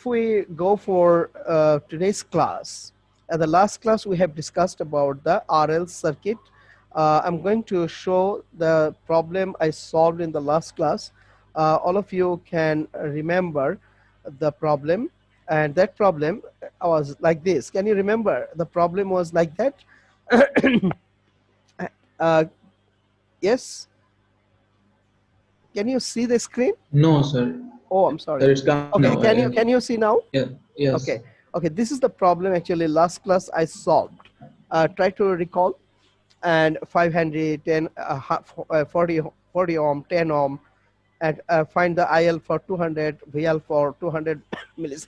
if we go for today's class, the last class we have discussed about the RL circuit. I'm going to show the problem I solved in the last class. All of you can remember the problem, and that problem was like this. Can you remember? The problem was like that. uh, yes, can you see the screen? No, sir. Oh, I'm Sir, sorry. it's coming now. Okay, can you see now? Yeah, yes. Okay, okay, this is the problem actually last class I solved. Try to recall. And 500, 10, 40, 40 ohm, 10 ohm, and find the IL for 200, VL for 200 millisecond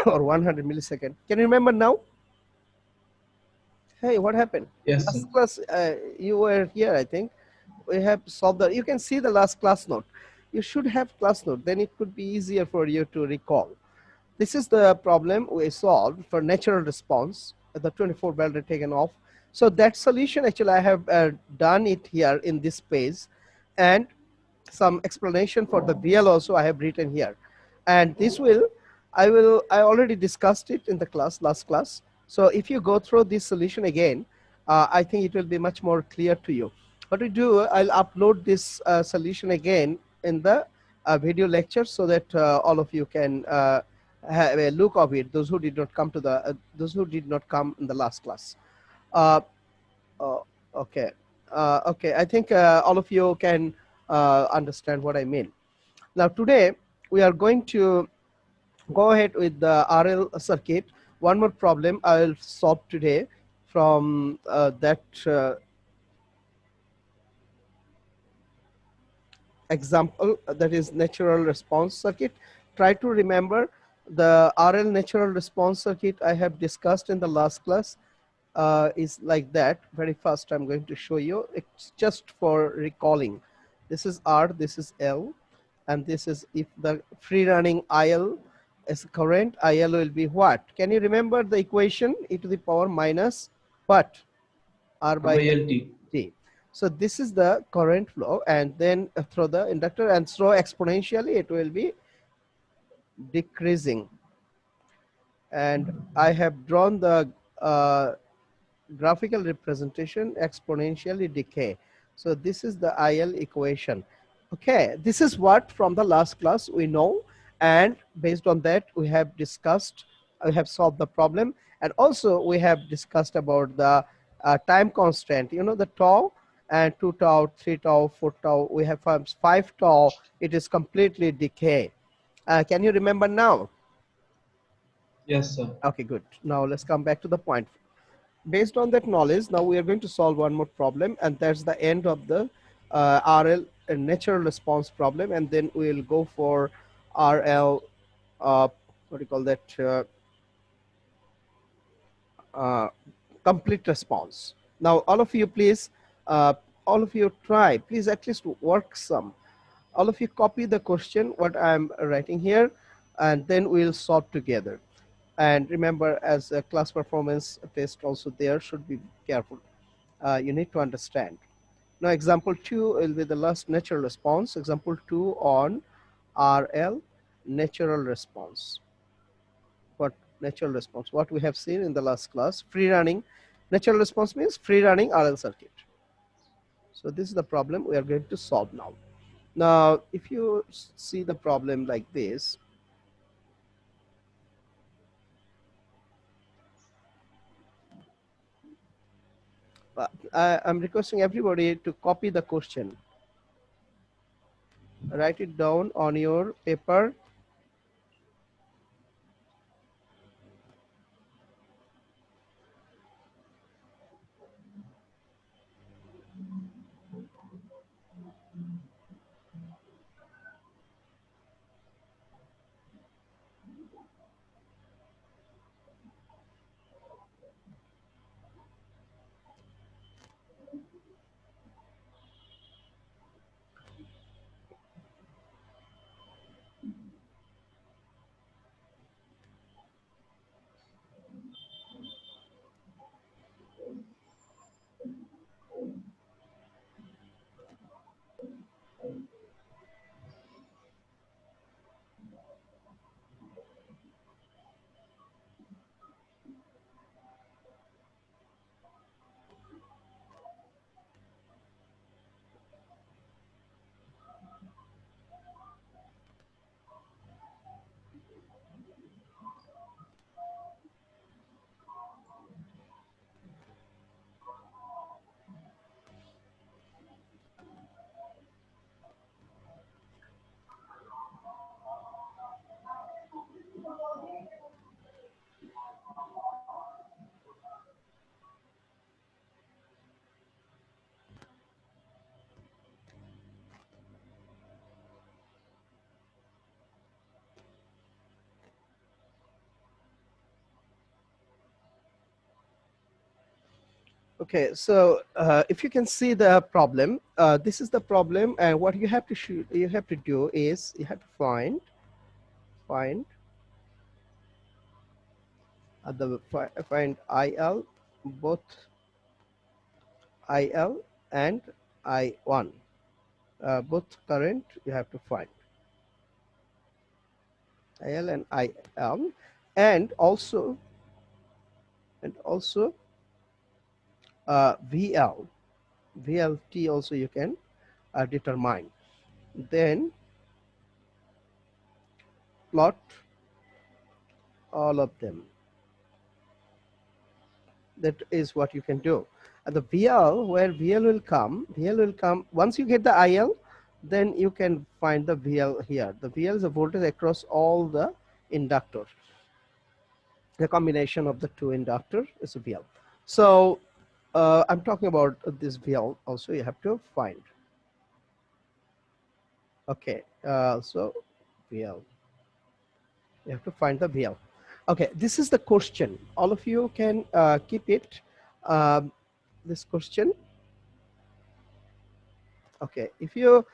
or 100 millisecond. Can you remember now? Hey, what happened? Yes, sir. Last class, you were here, I think. We have solved that. You can see the last class note. You should have class note, then it could be easier for you to recall. This is the problem we solved for natural response. The 24 belt are taken off. So that solution actually I have done it here in this page, and some explanation for the VL also I have written here. And this I already discussed it in the last class. So if you go through this solution again, I think it will be much more clear to you. What we do, I'll upload this solution again in the video lecture so that all of you can have a look of it. Those who did not come to those who did not come in the last class. Uh, uh, okay, okay. I think all of you can understand what I mean. Now today we are going to go ahead with the RL circuit. One more problem I will solve today from that example, that is natural response circuit. Try to remember the RL natural response circuit I have discussed in the last class is like that. Very fast I'm going to show you. It's just for recalling. This is R, this is L, and this is if the free running IL is current, IL will be what? Can you remember the equation? E to the power minus what? R R by by L LT. T. So this is the current flow, and then through the inductor, and so exponentially it will be decreasing. And I have drawn the graphical representation exponentially decay. So this is the IL equation. Okay, this is what from the last class we know, and based on that we have discussed, we have solved the problem, and also we have discussed about the time constant. You know, the tau, and 2 tau, 3 tau, 4 tau, we have 5 tau, it is completely decay. Can you remember now? Yes, sir. Okay, good. Now let's come back to the point. Based on that knowledge, now we are going to solve one more problem, and that's the end of the RL natural response problem, and then we'll go for RL, what do you call that, uh, complete response. Now all of you please, all of you try, please at least work some. All of you copy the question what I'm writing here, and then we'll solve together. And remember, as a class performance test also, there should be careful. You need to understand. Now example 2 will be the last natural response. Example 2 on RL natural response. What natural response? What we have seen in the last class, free running. Natural response means free running RL circuit. So this is the problem we are going to solve now. Now if you see the problem like this, I'm requesting everybody to copy the question. Write it down on your paper. Okay, so if you can see the problem, this is the problem, and what you have to you have to do is you have to find find IL, both IL and I1, both current you have to find IL and IL, and also and also VL, VLT also you can determine. Then plot all of them. That is what you can do. And the VL, where VL will come once you get the IL, then you can find the VL here. The VL is a voltage across all the inductor. The combination of the two inductor is a VL. So I'm talking about this VL also you have to find. Okay, so VL, you have to find the VL. Okay, this is the question. All of you can keep it. Um, this question. Okay, if you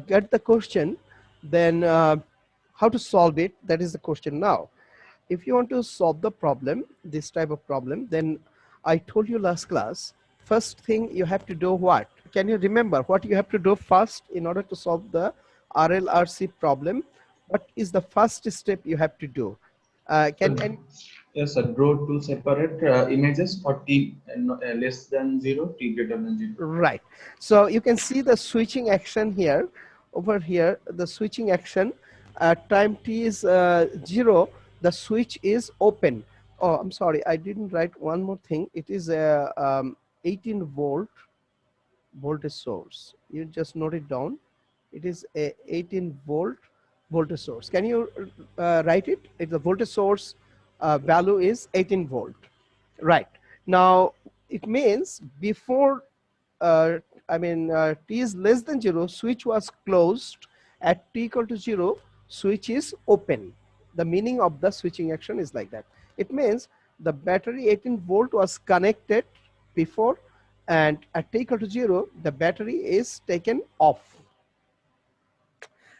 get the question, then how to solve it, that is the question now. If you want to solve the problem, this type of problem, then I told you last class, first thing you have to do what? Can you remember what you have to do first in order to solve the RLRC problem? What is the first step you have to do? So, Can yes, sir. Draw two separate images for t less than 0, t greater than 0. Right. So you can see the switching action here. Over here, the switching action at time t is 0, the switch is open. Oh, I'm sorry, I didn't write one more thing. It is a 18-volt voltage source. You just note it down. It is a 18-volt voltage source. Can you write it? If the voltage source value is 18 volt. Right. Now, it means before uh, t is less than 0, switch was closed. At t equal to 0, switch is open. The meaning of the switching action is like that. It means the battery 18 volt was connected before, and at t equal to 0, the battery is taken off.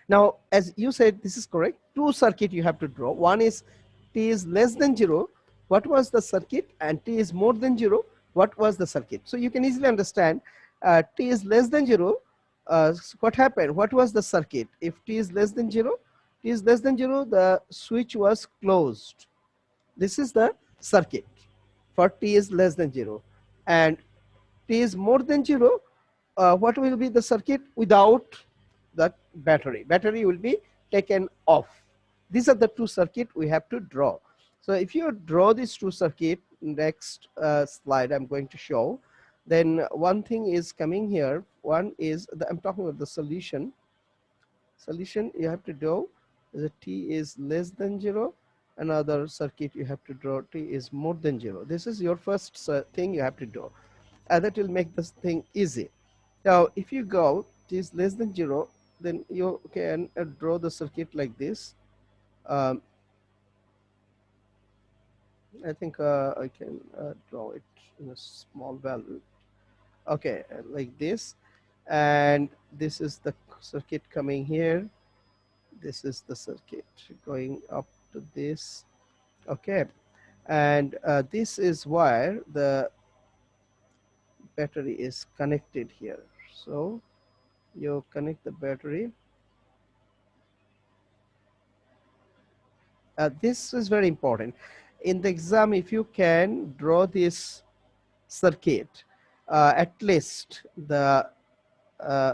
Now, as you said, this is correct. Two circuit you have to draw. One is t is less than 0. What was the circuit? And t is more than 0. What was the circuit? So you can easily understand t is less than 0. What happened? What was the circuit? If t is less than 0, t is less than 0, the switch was closed. This is the circuit for t is less than 0. And t is more than 0, what will be the circuit without the battery? Battery will be taken off. These are the two circuit we have to draw. So if you draw these two circuit, next slide I'm going to show, then one thing is coming here. One is I'm talking about the solution. Solution you have to do the t is less than 0. Another circuit you have to draw, t is more than 0. This is your first thing you have to do, and that will make this thing easy. Now if you go t is less than 0, then you can draw the circuit like this. um, I think I can draw it in a small value. Okay, like this, and this is the circuit coming here. This is the circuit going up to this. Okay, and this is where the battery is connected here. So you connect the battery. This is very important in the exam. If you can draw this circuit, at least the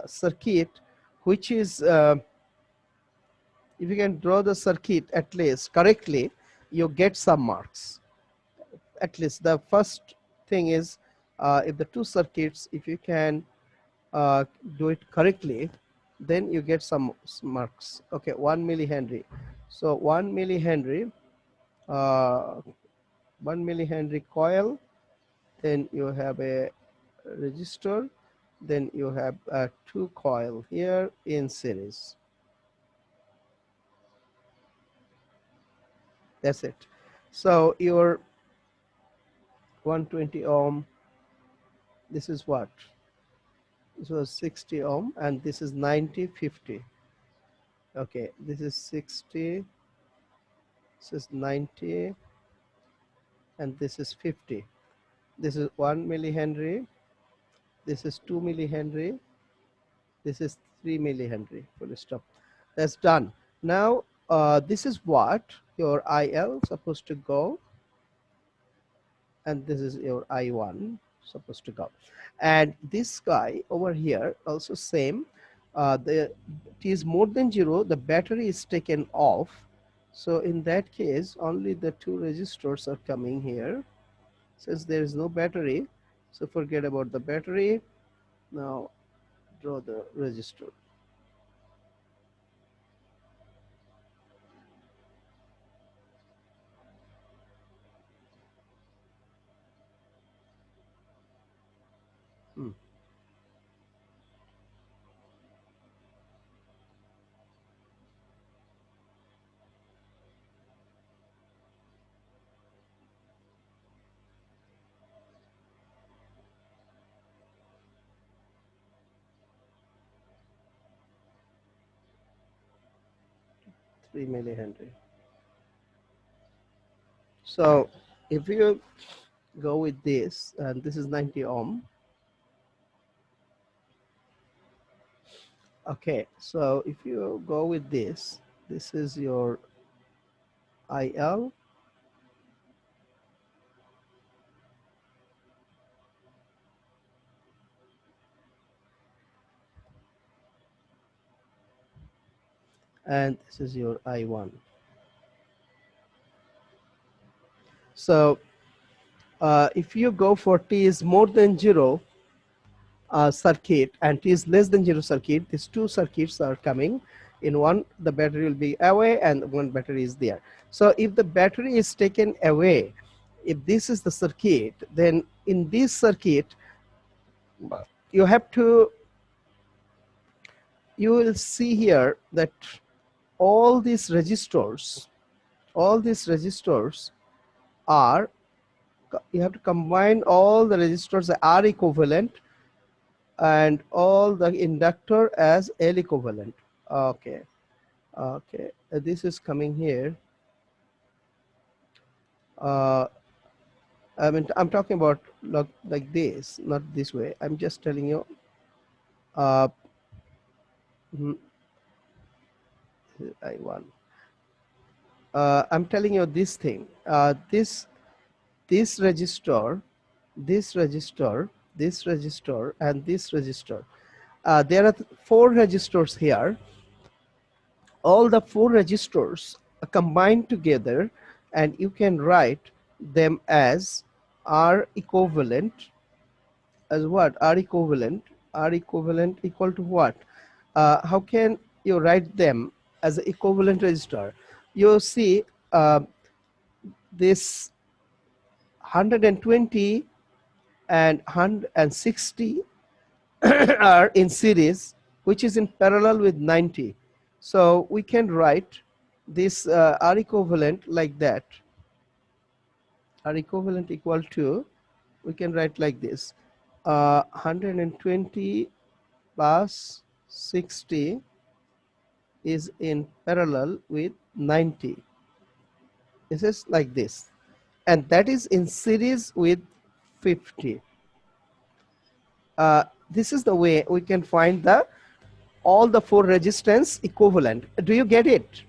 circuit which is if you can draw the circuit at least correctly, you get some marks. At least the first thing is, if the two circuits, if you can do it correctly, then you get some marks. Okay, 1 millihenry. So 1 millihenry, uh, 1 millihenry coil, then you have a resistor, then you have two coil here in series. That's it. So your 120 ohm This is what? This was 60 ohm, and this is 90, 50. Okay, this is 60, this is 90, and this is 50. This is 1 millihenry, this is 2 millihenry, this is 3 millihenry. Full stop. That's done. Now, this is what your IL supposed to go, and this is your I1 supposed to go. And this guy over here also same. The T is more than 0, the battery is taken off. So in that case, only the two resistors are coming here. Since there is no battery, so forget about the battery. Now draw the resistor. Hmm. 3 millihenry. So if you go with this, and this is 90 ohm. Okay, so if you go with this is your IL, and this is your I1. So if you go for T is more than 0 circuit and T is less than 0 circuit, these two circuits are coming. In one, the battery will be away and one battery is there. So if the battery is taken away, if this is the circuit, then in this circuit, you have to, you will see here that all these resistors, are, you have to combine all the resistors that are equivalent and all the inductor as L equivalent. Okay, okay, this is coming here. uh, I mean, I'm talking about like this, not this way. I'm just telling you. uh, mhm, I want, I'm telling you this thing, this register, this register, this register, and this register. There are four registers here. All the four registers are combined together, and you can write them as R equivalent, as what? R equivalent. R equivalent equal to what? How can you write them as an equivalent register? You see, this 120 and 160 are in series, which is in parallel with 90. So we can write this R equivalent like that. R equivalent equal to, we can write like this, 120 plus 60 is in parallel with 90. This is like this, and that is in series with 50. This is the way we can find the all the four resistance equivalent. Do you get it?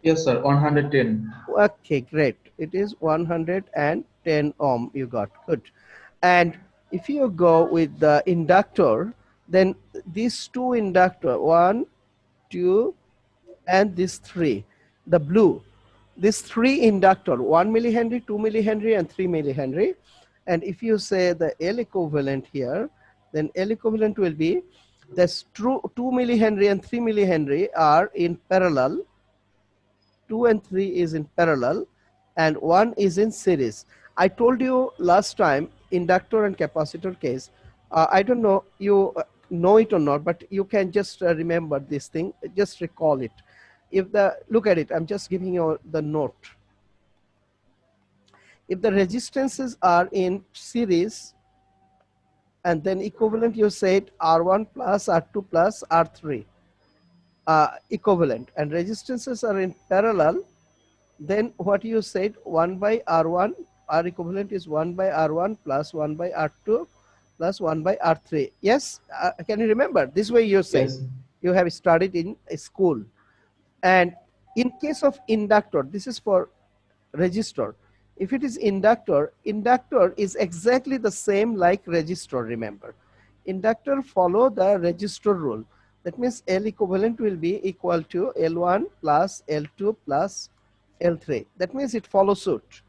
Yes, sir. 110. Okay, great. It is 110 ohm you got. Good. And if you go with the inductor, then these two inductor, one, two, and this three, the blue, this three inductor, 1 millihenry, 2 millihenry, and 3 millihenry. And if you say the L equivalent here, then L equivalent will be this true 2 millihenry and 3 millihenry are in parallel. 2 and 3 is in parallel, and 1 is in series. I told you last time, inductor and capacitor case. I don't know you know it or not, but you can just remember this thing, just recall it. If the, look at it, I'm just giving you the note. If the resistances are in series, and then equivalent you said R1 plus R2 plus R3, equivalent, and resistances are in parallel. Then what you said, 1 by R1, R equivalent is 1 by R1 plus 1 by R2 plus 1 by R3. Yes, can you remember? This way you said, Yes. you have studied in a school. And in case of inductor, this is for resistor. If it is inductor, inductor is exactly the same like resistor, remember. Inductor follow the resistor rule. That means L equivalent will be equal to L1 plus L2 plus L3. That means it follows suit.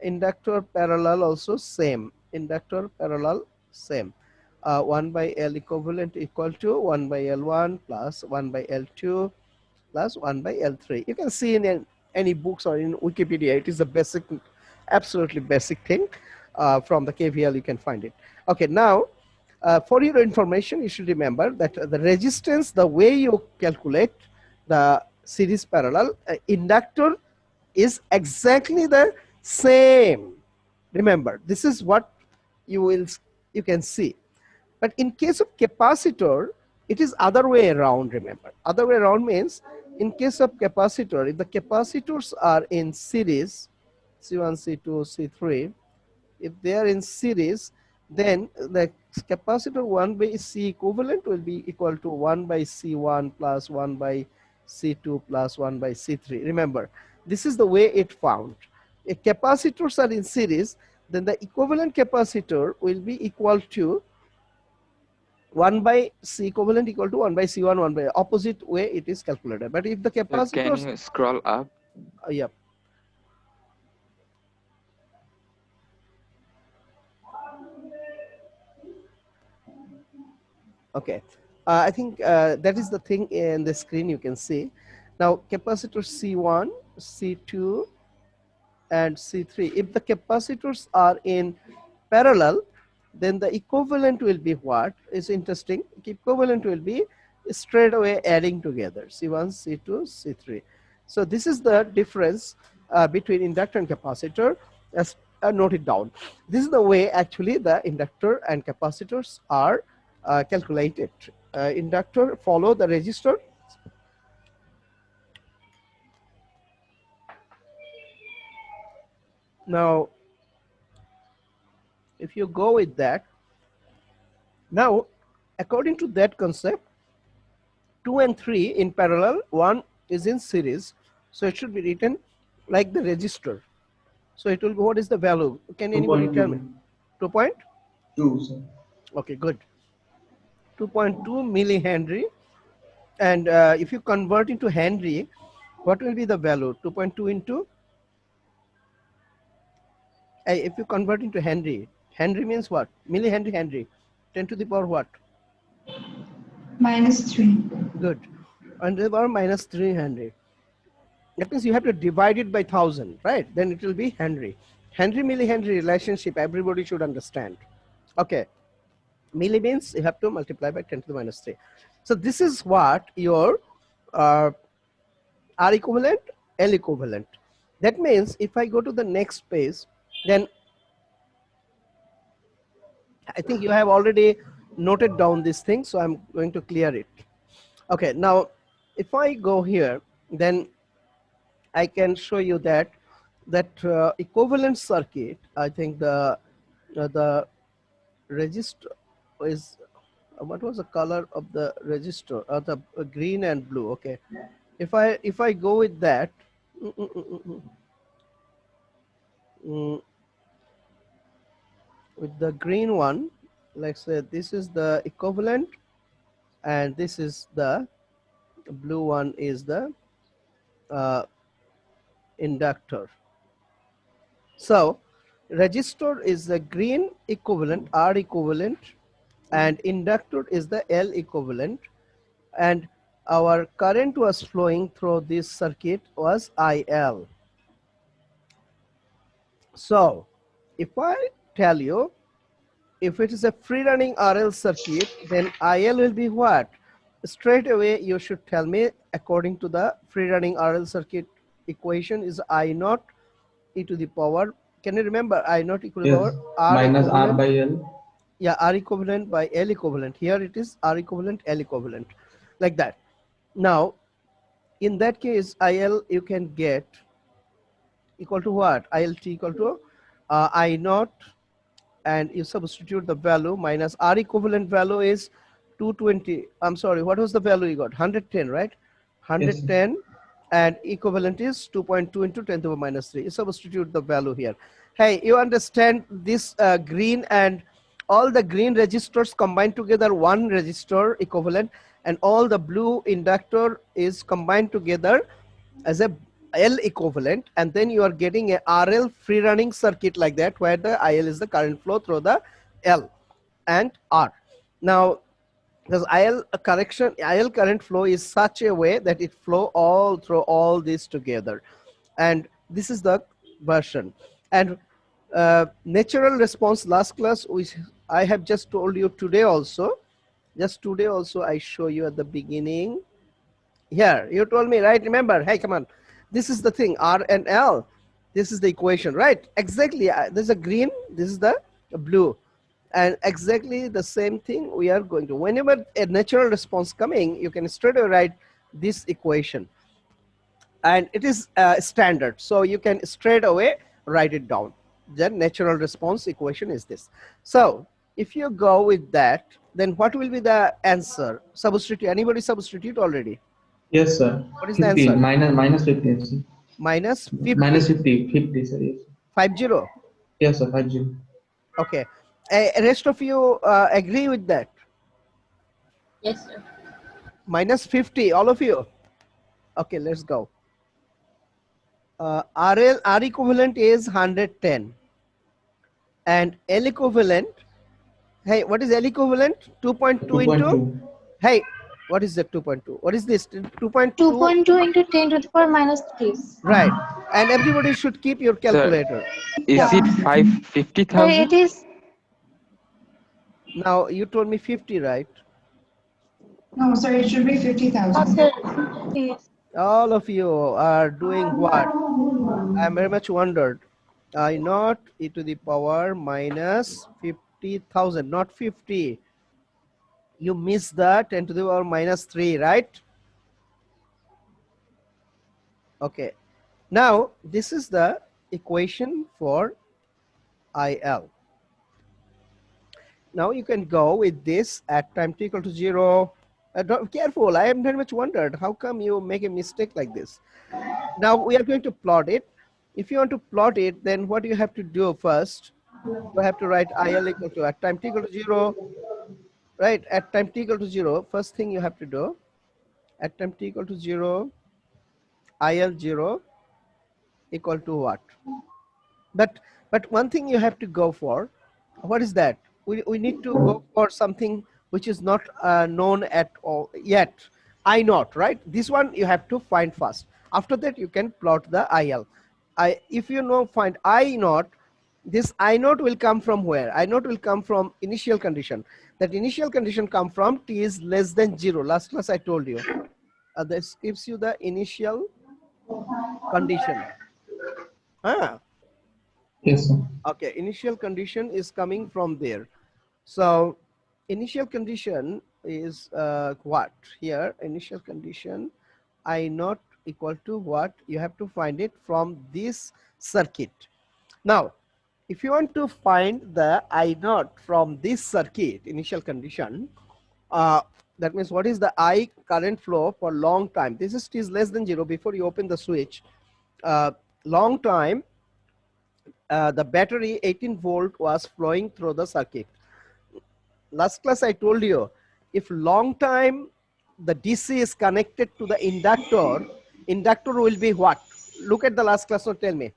Inductor parallel also same. Inductor parallel same. 1 by L equivalent equal to 1 by L1 plus 1 by L2 plus 1 by L3. You can see in any books or in Wikipedia, it is a basic, absolutely basic thing. From the KVL, you can find it. Okay, now, for your information, you should remember that the resistance, the way you calculate the series parallel, inductor is exactly the same. Remember, this is what you can see. But in case of capacitor, it is other way around, remember. Other way around means, in case of capacitor, if the capacitors are in series, C1, C2, C3, if they are in series, then the capacitor 1 by C equivalent will be equal to 1 by C1 plus 1 by C2 plus 1 by C3. Remember, this is the way it found. If capacitors are in series, then the equivalent capacitor will be equal to 1 by C equivalent equal to 1 by C1, 1 by opposite way it is calculated. But if the Can capacitors, you scroll up? yeah, okay. I think that is the thing in the screen you can see. Now capacitor C1, C2, and C3. If the capacitors are in parallel, then the equivalent will be what is interesting. Equivalent will be straight away adding together C1, C2, C3. So this is the difference between inductor and capacitor. As note it down. This is the way actually the inductor and capacitors are calculated. Inductor follow the resistor. Now, if you go with that, now according to that concept, 2 and 3 in parallel, 1 is in series. So it should be written like the resistor. So it will be, what is the value? Can anybody tell me? 2.2. 2 point? 2, sir. Okay, good. 2.2 millihenry. And if you convert into Henry, what will be the value? 2.2 into, if you convert into Henry, Henry means what? Millihenry, Henry. 10 to the power what? -3. Good. 10 to the power minus 3 Henry. That means you have to divide it by 1000, right? Then it will be Henry. Henry millihenry relationship, everybody should understand. Okay. Milli means you have to multiply by 10 to the minus 3. So this is what your R equivalent, L equivalent. That means if I go to the next page, then I think you have already noted down this thing, so I'm going to clear it. Okay, now if I go here, then I can show you that equivalent circuit. I think the register is, what was the color of the register? The green and blue. Okay, if I go with that, mm, mm, mm, mm, mm, mm, with the green one, let's say this is the equivalent, and this is the blue one is the uh, inductor. So resistor is the green equivalent, R equivalent, and inductor is the L equivalent, and our current was flowing through this circuit was IL. So if I tell you, if it is a free running RL circuit, then IL will be what? Straight away you should tell me, according to the free running RL circuit equation, is I naught e to the power. Can you remember I naught e to the Yes. power R Minus R equivalent? by L. Yeah, R equivalent by L equivalent. Here it is R equivalent, L equivalent, like that. Now, in that case, IL you can get equal to what? ILT equal to I naught, and you substitute the value minus R equivalent value is 220. I'm sorry, what was the value you got? 110, right? Yes, sir. 110, and equivalent is 2.2 into 10 to the minus 3. You substitute the value here. Hey, you understand this green and all the green registers combined together, one register equivalent, and all the blue inductor is combined together as a L equivalent, and then you are getting a RL free running circuit like that, where the IL is the current flow through the L and R. Now, because IL current flow is such a way that it flow all through all this together, and this is the version. And natural response last class, which I have just told you today also, I show you at the beginning. Here, you told me, right? Remember, hey, come on. This is the thing, R and L. This is the equation, right? Exactly. There's a green, this is the blue. And exactly the same thing we are going to. Whenever a natural response coming, you can straight away write this equation. And it is standard. So you can straight away write it down. The natural response equation is this. So if you go with that, then what will be the answer? Substitute. Anybody substitute already? Yes, sir. What is the 50 answer? minus 50, yes, sir. Minus Minus 50. 50, 50, sir. Yes. 50. Yes, sir. 50. Okay. Rest of you agree with that? Yes, sir. Minus 50, all of you. Okay, let's go. R equivalent is 110. And L equivalent, hey, what is L equivalent? 2.2 into, 2.2. hey, what is that 2.2? What is this? 2.2, 2.2 into 10 to the power minus 3. right. And everybody should keep your Sir, calculator. is Yeah. it Sir, it 50,000? is. Now, you told me 50, right? No, sir, it should be Oh, 50,000. sir. Yes. All of you are doing what? I very much wondered. I naught e to the power minus 50,000, not 50. You missed the 10 to the power minus 3, right? Okay. Now, this is the equation for IL. Now you can go with this at time t equal to 0. Careful, I am very much wondered, how come you make a mistake like this? Now we are going to plot it. If you want to plot it, then what you have to do first, you have to write IL equal to at time t equal to 0, right? At time t equal to 0, first thing you have to do, at time t equal to 0, IL 0 equal to what? But one thing you have to go for, what is that? We need to go for something which is not known at all yet. I naught, right? This one you have to find first. After that, you can plot the IL. If you know find I naught, this I naught will come from where? I naught will come from initial condition. That initial condition come from t is less than 0. Last class I told you. This gives you the initial condition. Ah, Yes, sir. okay, initial condition is coming from there. So initial condition is what? Here, initial condition I naught equal to what? You have to find it from this circuit. Now, if you want to find the I naught from this circuit, initial condition, that means what is the I current flow for long time? This is t is less than 0 before you open the switch. Long time, the battery 18 volt was flowing through the circuit. Last class I told you, if long time the DC is connected to the inductor, inductor will be what? Look at the last class, so tell me.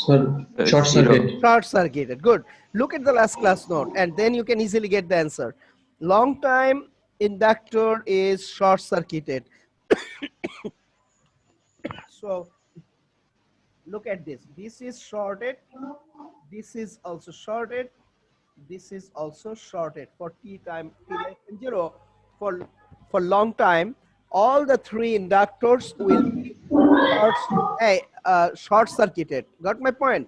Sir, short Zero. circuit. Short circuited. Good. Look at the last class note, and then you can easily get the answer. Long time inductor is short circuited. So look at this. This is shorted. This is also shorted. This is also shorted for t time t less than 0. For long time, all the three inductors will be short, short circuited. Got my point?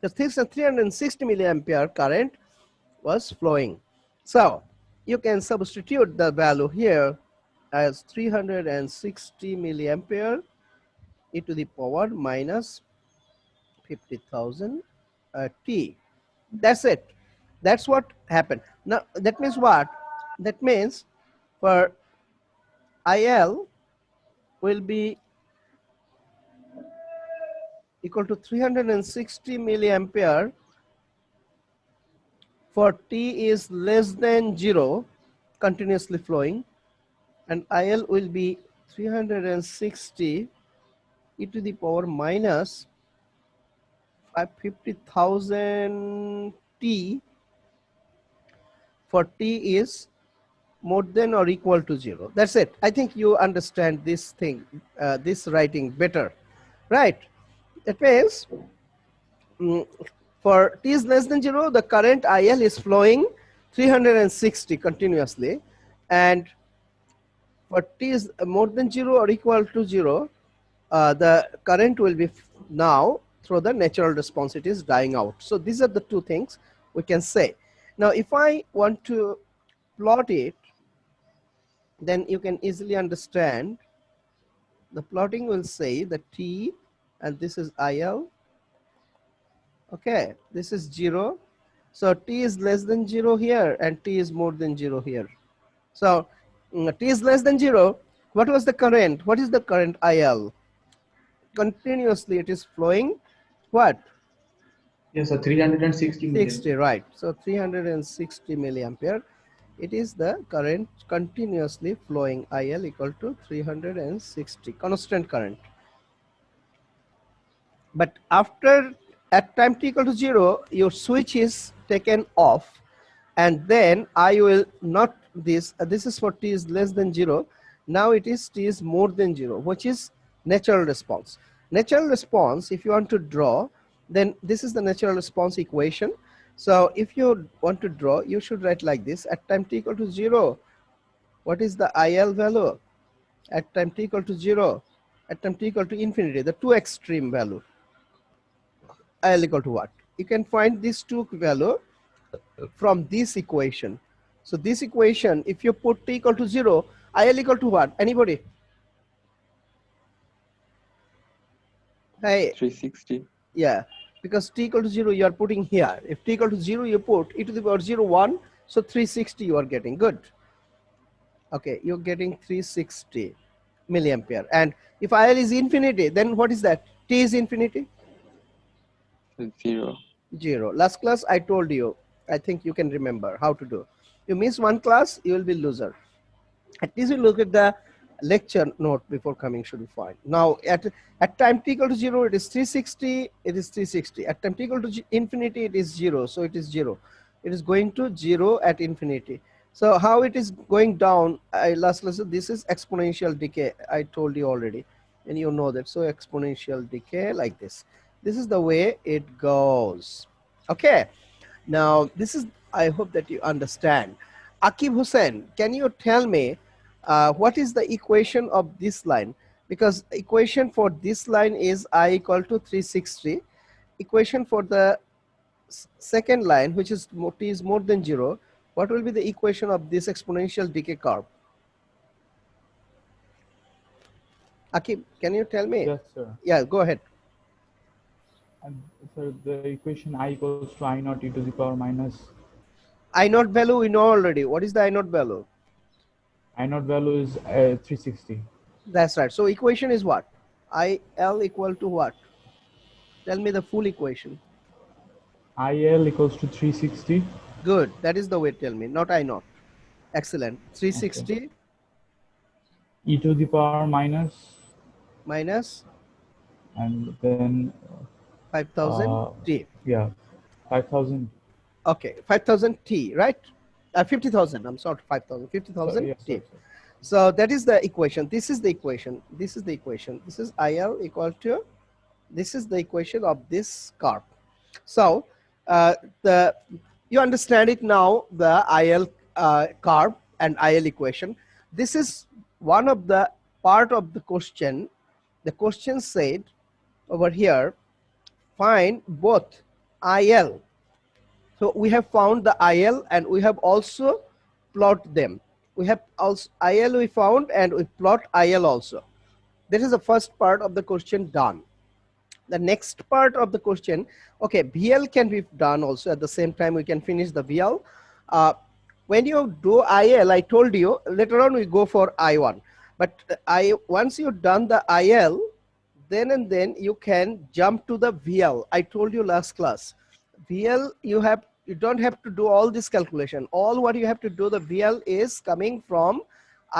The 360 milliampere current was flowing. So you can substitute the value here as 360 milliampere e to the power minus 50,000 T. That's it. That's what happened. Now that means what? That means for IL will be equal to 360 milliampere for T is less than 0, continuously flowing, and IL will be 360 e to the power minus 550,000 T for T is more than or equal to 0. That's it. I think you understand this thing, this writing better, right? It means for T is less than 0, the current IL is flowing 360 continuously, and for T is more than 0 or equal to 0, the current will be now through the natural response, it is dying out. So these are the two things we can say. Now if I want to plot it, then you can easily understand. The plotting will say the T, and this is IL. Okay, this is 0. So T is less than 0 here, and T is more than 0 here. So T is less than 0. What was the current? What is the current IL? Continuously it is flowing what? Yes, sir, 360 million. 60, right. So 360 milliampere. It is the current continuously flowing IL equal to 360, constant current. But after at time t equal to 0, your switch is taken off, and then I will not this, this is for t is less than 0. Now it is t is more than 0, which is natural response. Natural response, if you want to draw, then this is the natural response equation. So if you want to draw, you should write like this: at time t equal to 0, what is the IL value? At time t equal to 0, at time t equal to infinity, the two extreme value, IL equal to what? You can find these two value from this equation. So this equation, if you put t equal to 0, IL equal to what? Anybody? Hey, 360. yeah, because t equal to 0 you are putting here. If t equal to 0 you put e to the power 0, 1, so 360 you are getting. Good. Okay, you're getting 360 milliampere. And if IL is infinity, then what is that? T is infinity? 0. 0. Last class I told you, I think you can remember how to do. You miss one class, you will be loser. At least you look at the lecture note before coming, should be fine. Now at time t equal to 0, it is 360, it is 360. At time t equal to infinity, it is 0, so it is 0. It is going to 0 at infinity. So how it is going down, last lesson, this is exponential decay. I told you already, and you know that. So exponential decay like this. This is the way it goes. Okay. Now this is, I hope that you understand. Akib Hussain, can you tell me what is the equation of this line? Because equation for this line is I equal to 360. Equation for the second line, which is t is more than 0, what will be the equation of this exponential decay curve? Akib, can you tell me? Yes, sir. Yeah, go ahead. And so the equation I equals to I naught e to the power minus I naught value we know already. What is the I naught value? I naught value is 360. That's right. So equation is what? IL equal to what? Tell me the full equation. IL equals to 360. Good. That is the way. Tell me, not I naught. Excellent. 360 Okay. E to the power minus, minus and then 5000 T. yeah, 5000. Okay, 5000 T, right? 50,000. I'm sorry, 5,000. 50,000 Yes, T. sir. So that is the equation. This is the equation. This is the equation. This is IL equal to, this is the equation of this curve. So you understand it now, the IL curve and IL equation. This is one of the part of the question. The question said over here, find both IL. So we have found the IL and we have also plot them. We have also IL we found and we plot IL also. That is the first part of the question done. The next part of the question, okay, VL can be done also at the same time. We can finish the VL. When you do IL, I told you later on we go for I1, but once you've done the IL, then and then you can jump to the VL. I told you last class, VL you don't have to do all this calculation. All what you have to do, the VL is coming from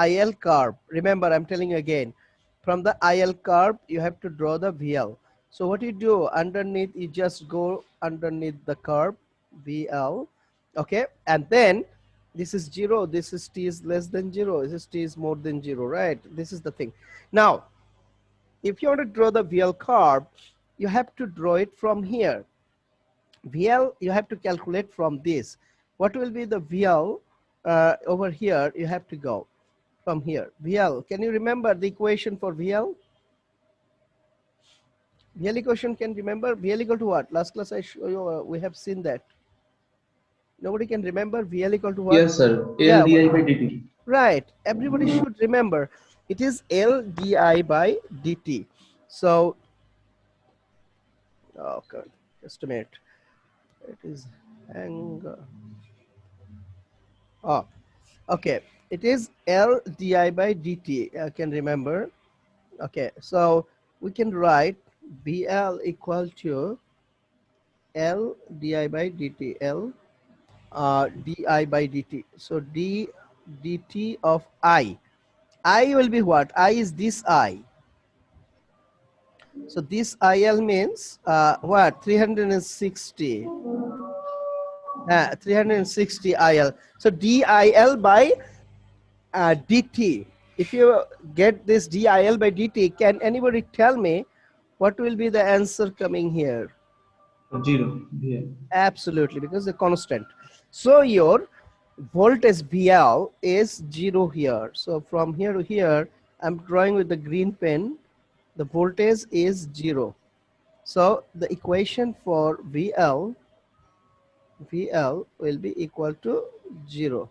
IL curve. Remember, I'm telling you again, from the IL curve you have to draw the VL. So what you do underneath, you just go underneath the curve VL, okay, and then this is 0, this is t is less than 0, this is t is more than 0, right? This is the thing. Now if you want to draw the VL curve, you have to draw it from here. VL you have to calculate from this. What will be the VL over here? You have to go from here. VL, can you remember the equation for VL? VL equation, can remember? VL equal to what? Last class I show you, we have seen that. Nobody can remember VL equal to what? Yes, sir. Yeah, L di by dt. right. Everybody should remember. It is L di by dt. So, okay, just a minute. It is anger. Oh, okay. It is L di by dt. I can remember. Okay, so we can write BL equal to L di by dt. L di by dt. So d dt of I. I will be what? I is this I. So this IL means what? 360. 360 IL. So DIL by dt. If you get this DIL by dt, can anybody tell me what will be the answer coming here? 0. Here. Absolutely, because the constant. So your voltage VL is 0 here. So from here to here, I'm drawing with the green pen. The voltage is 0. So the equation for VL will be equal to 0.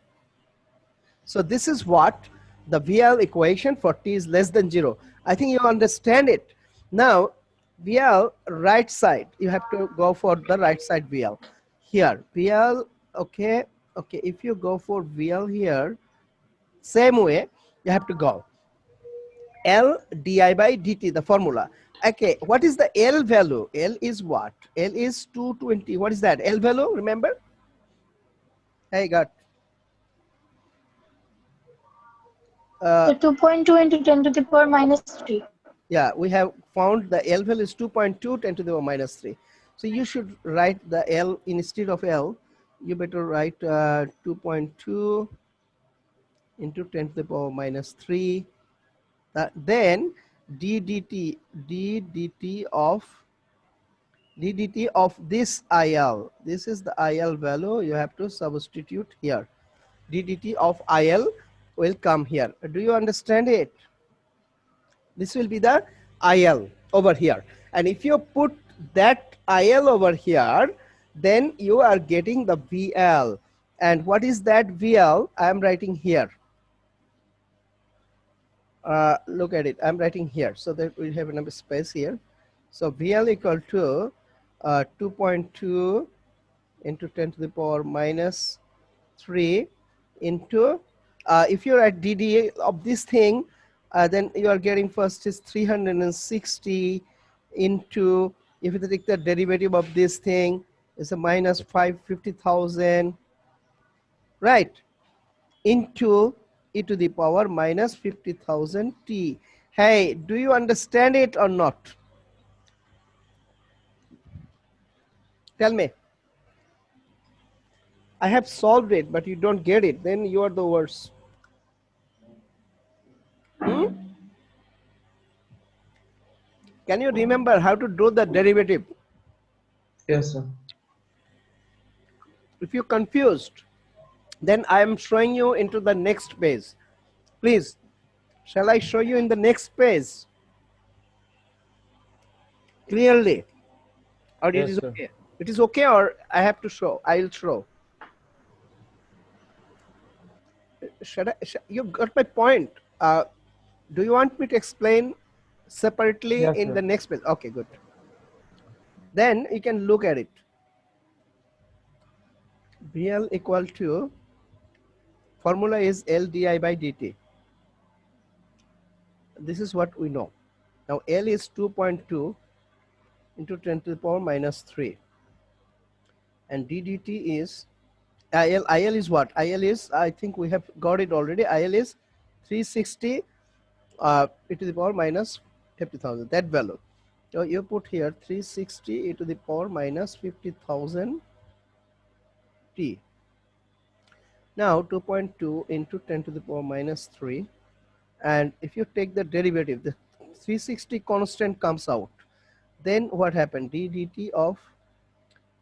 So this is what the VL equation for t is less than 0. I think you understand it. Now VL right side, you have to go for the right side VL. Here VL, okay, if you go for VL here, same way you have to go L di by dt, the formula. Okay, what is the L value? L is what? L is 220. What is that? L value, remember? Hey, got. So 2.2 into 10 to the power minus 3. Yeah, we have found the L value is 2.2 10 to the power minus 3. So you should write the L instead of L. You better write 2.2 into 10 to the power minus 3. Then ddt of this IL. This is the IL value. You have to substitute here. ddt of IL will come here. Do you understand it? This will be the IL over here. And if you put that IL over here, then you are getting the VL. And what is that VL? I am writing here. Look at it. I'm writing here so that we have enough space here. So VL equal to 2.2 into 10 to the power minus 3 into, if you're at DDA of this thing, then you are getting first is 360 into, if you take the derivative of this thing, it's a minus 550,000, right? Into e to the power minus 50,000 t. Hey, do you understand it or not? Tell me. I have solved it, but you don't get it, then you are the worst. Can you remember how to do the derivative? Yes, sir. If you're confused, then I am showing you into the next page. Please, shall I show you in the next page? Clearly, or it Yes, is sir. okay? It is okay, or I have to show? I'll show. You got my point. Do you want me to explain separately Yes, in sir. the next page? Okay, good. Then you can look at it. VL equal to, formula is L di by dt. This is what we know. Now L is 2.2 into 10 to the power minus 3. And ddt is, IL is what? IL is, I think we have got it already. IL is 360 e to the power minus 50,000, that value. So you put here 360 e to the power minus 50,000 t. Now 2.2 into 10 to the power minus 3, and if you take the derivative, the 360 constant comes out. Then what happened? ddt of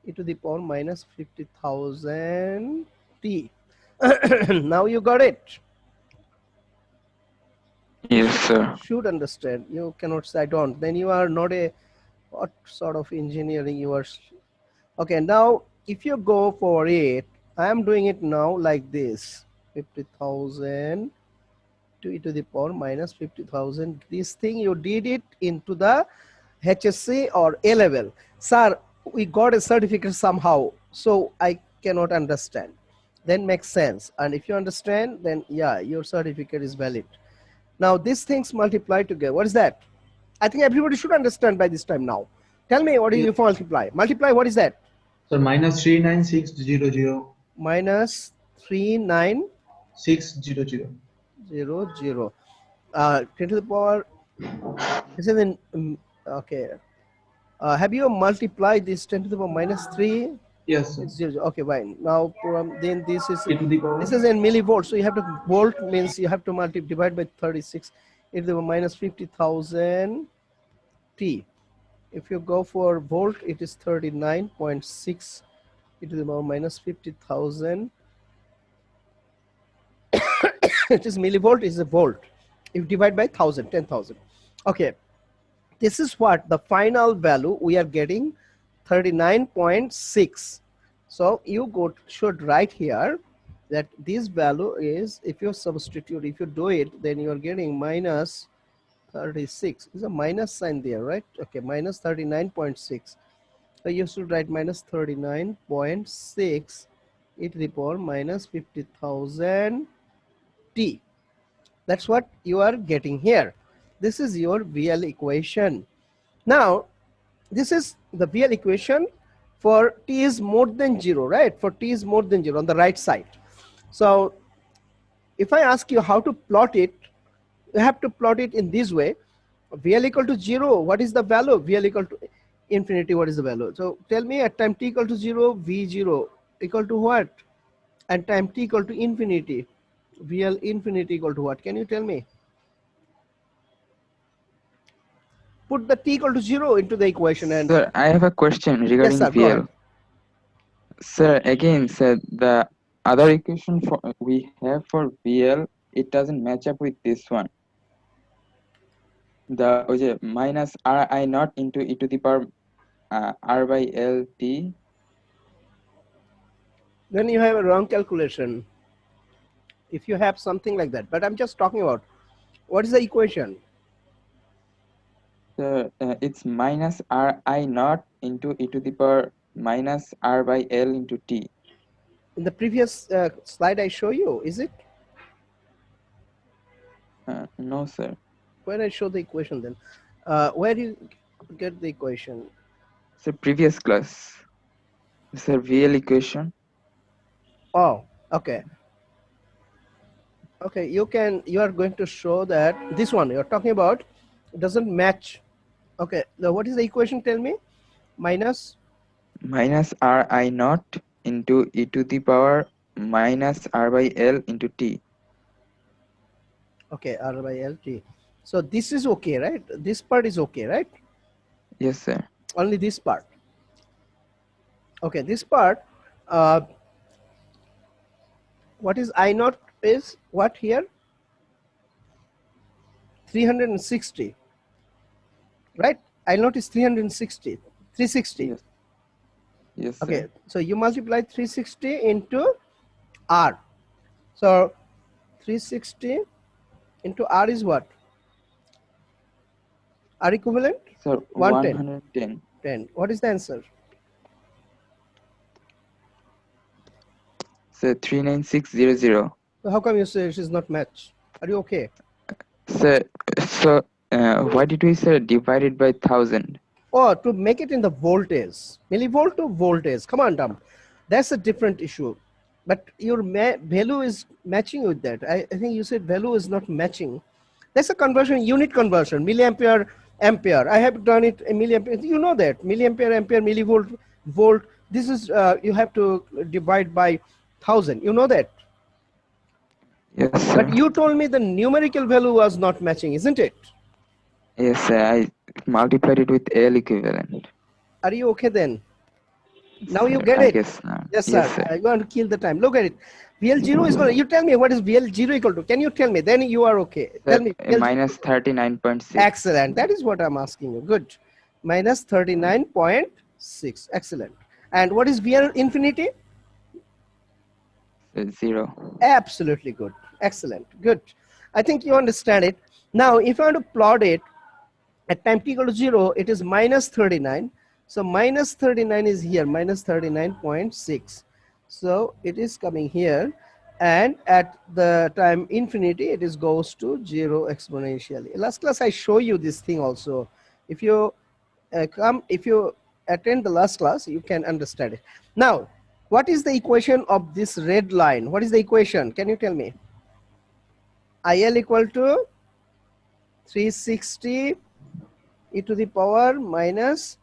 e to the power minus 50,000 t. Now you got it. Yes, sir. Should understand. You cannot say I don't. Then you are not a, what sort of engineering you are. Okay, now if you go for it, I am doing it now like this: 50,000 to e to the power minus 50,000. This thing you did it into the HSC or A level. Sir, we got a certificate somehow, so I cannot understand. Then makes sense. And if you understand, then yeah, your certificate is valid. Now these things multiply together. What is that? I think everybody should understand by this time now. Tell me, what do you multiply? Multiply, what is that? So minus 39600 Minus 3900. 600. 10 to the power, this is in, okay. Have you multiplied this 10 to the power minus 3? Yes, sir. It's 0. Okay, fine. Now then this is E to the power. in millivolts. So you have to, volt means you have to divide by 36 e to the power minus 50,000 t. If you go for volt, it is 39.6 e to the power minus 50,000. It is millivolt, is a volt. If you divide by 1,000, 10,000. Okay, this is what the final value we are getting, 39.6. So you should write here that this value is, if you substitute, if you do it, then you are getting minus 36. Is a minus sign there, right? Okay, minus 39.6. So you should write minus 39.6 e to the power minus 50,000 t. That's what you are getting here. This is your VL equation. Now, this is the VL equation for t is more than 0, right? For t is more than 0 on the right side. So if I ask you how to plot it, you have to plot it in this way. VL equal to 0, what is the value? VL equal to infinity, what is the value? So tell me, at time t equal to 0, V0 equal to what? And time t equal to infinity, VL infinity equal to what? Can you tell me? Put the t equal to 0 into the equation and... Sir, I have a question Yes, regarding sir, go ahead. VL. Sir, again, sir, the other equation we have for VL, it doesn't match up with this one. The minus Ri naught into e to the power R by L t. Then you have a wrong calculation if you have something like that. But I'm just talking about what is the equation. It's minus Ri naught into e to the power minus R by L into t. In the previous slide I show you, is it? No, sir. Where I show the equation then? Where do you get the equation? So previous class. It's a VL equation. Oh, okay. Okay, you are going to show that this one you're talking about doesn't match. Okay, now what is the equation? Tell me. Minus Ri naught into e to the power minus R by L into t. Okay, R by L t. So this is okay, right? This part is okay, right? Yes, sir. Only this part. Okay, this part, what is I naught is what here? 360, right? I naught is 360, 360. Yes. Yes, sir. Okay, so you multiply 360 into R. So 360 into R is what? R equivalent? Sir, 110. 110. 10. What is the answer? Sir, 39600. So how come you say it is not match? Are you okay? Sir, so why did we say divided by 1000? Or to make it in the voltage, millivolt to voltage. Come on, Dom. That's a different issue. But your value is matching with that. I think you said value is not matching. That's a conversion, unit conversion, milliampere, ampere. I have done it in milliampere. You know that milliampere, ampere, millivolt, volt. This is you have to divide by 1000. You know that. Yes, sir. But you told me the numerical value was not matching, isn't it? Yes, sir. I multiplied it with L equivalent. Are you okay then? Now you Sir, get I it. guess Yes, sir. Yes, sir. I'm going to kill the time. Look at it. VL0 is going to, you tell me what is VL0 equal to. Can you tell me? Then you are okay. Sir, Tell me. VL0. minus 39.6. Excellent. That is what I'm asking you. Good. Minus 39.6. Excellent. And what is VL infinity? 0. Absolutely good. Excellent. Good. I think you understand it. Now, if I want to plot it at time t equal to 0, it is minus 39. So minus 39 is here, minus 39.6. So it is coming here. And at the time infinity, it is goes to 0 exponentially. Last class, I show you this thing also. If you if you attend the last class, you can understand it. Now, what is the equation of this red line? What is the equation? Can you tell me? IL equal to 360 e to the power minus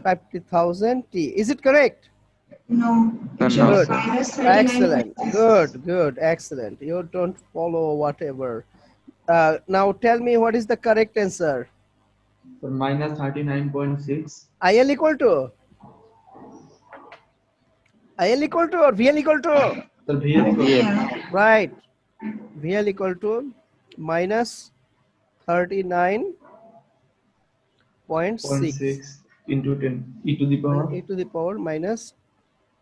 50,000 t. Is it correct? No, No, it should no, be Good. sir. minus 39. Excellent. Good, good, excellent. You don't follow whatever. Now tell me what is the correct answer? So minus 39.6. IL equal to? IL equal to or VL equal to? So VL equal to Yeah. Right. VL equal to minus 39.6 0.6 into 10 e to the power e to the power minus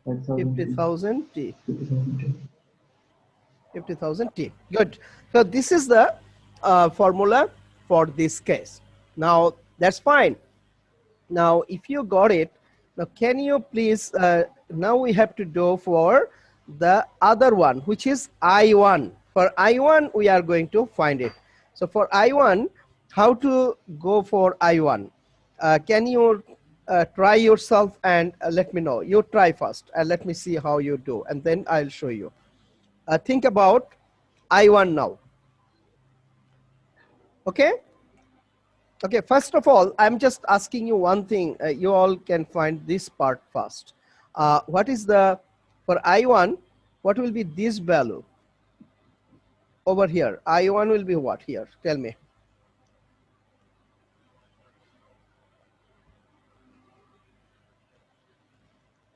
50,000 50,000 t. 50,000. 50,000 t. Good. So this is the formula for this case. Now that's fine. Now if you got it, now can you please, now we have to do for the other one, which is I1. For I1, we are going to find it. So for I1, how to go for I1? Can you try yourself and let me know? You try first and let me see how you do, and then I'll show you. Think about I1 now. Okay. Okay, first of all, I'm just asking you one thing. You all can find this part first. What is the, for I1, what will be this value over here? I1 will be what here? Tell me.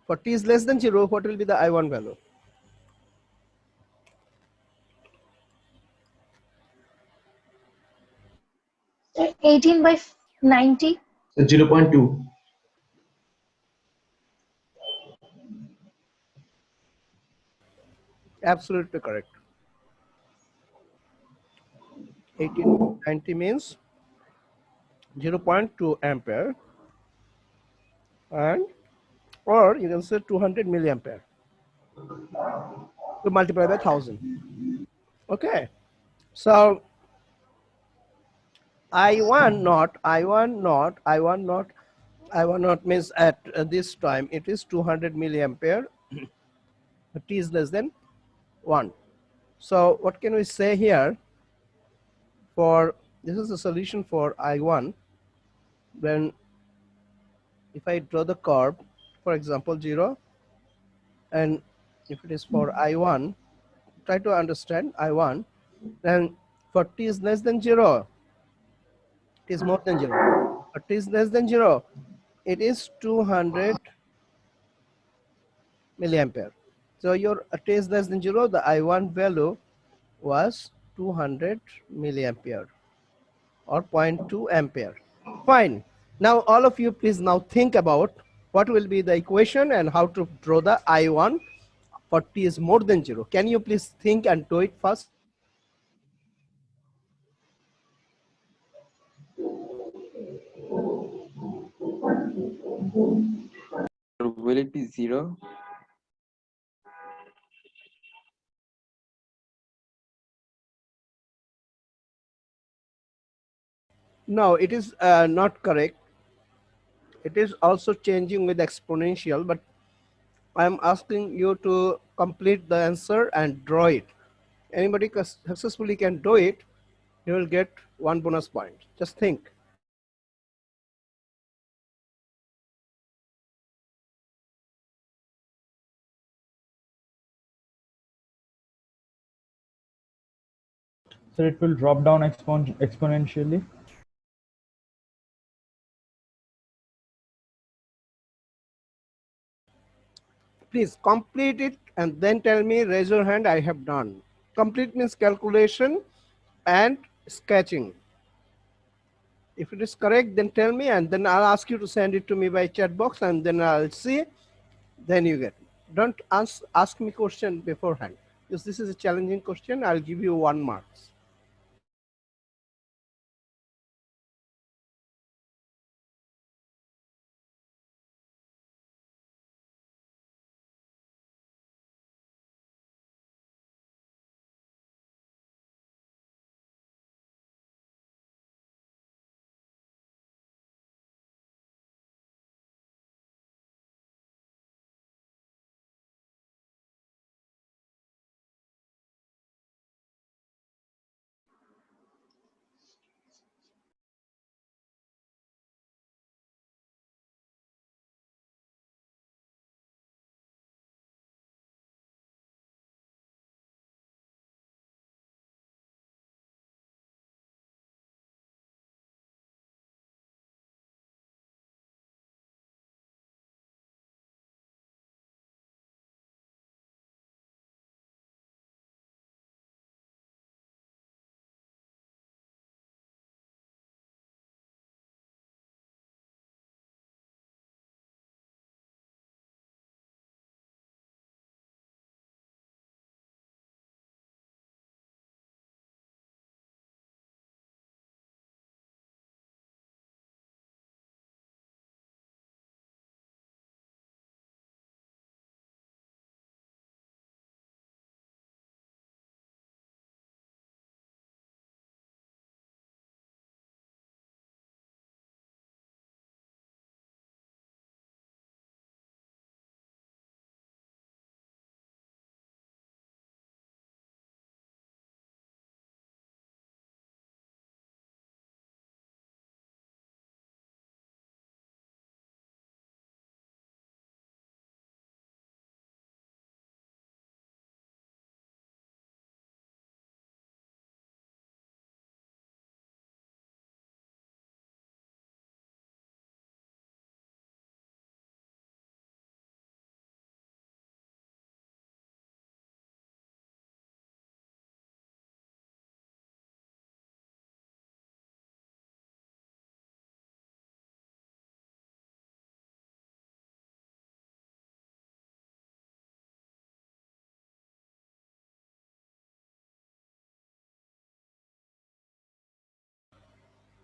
For t is less than 0, what will be the I1 value? So 18 by 90. So 0.2. Absolutely correct. 1890 means 0.2 ampere, and or you can say 200 milliampere to multiply by 1000. Okay, so I1 not, I1 not, I1 not, I1 not means at this time it is 200 milliampere. T is less than 1. So what can we say here? For this is the solution for I1. Then if I draw the curve, for example 0, and if it is for I1, try to understand I1, then for t is less than 0, it is more than 0. For t is less than 0, it is 200 milliampere. So your t is less than 0, the I1 value was 200 milliampere or 0.2 ampere. Fine. Now all of you please now think about what will be the equation and how to draw the I1 for t is more than 0. Can you please think and do it first? Or will it be 0? No, it is not correct. It is also changing with exponential, but I am asking you to complete the answer and draw it. Anybody successfully can do it, you will get 1 bonus point. Just think. So it will drop down exponentially. Please complete it and then tell me, raise your hand, I have done. Complete means calculation and sketching. If it is correct, then tell me, and then I'll ask you to send it to me by chat box, and then I'll see, then you get. Don't ask me question beforehand. Because this is a challenging question, I'll give you 1 marks.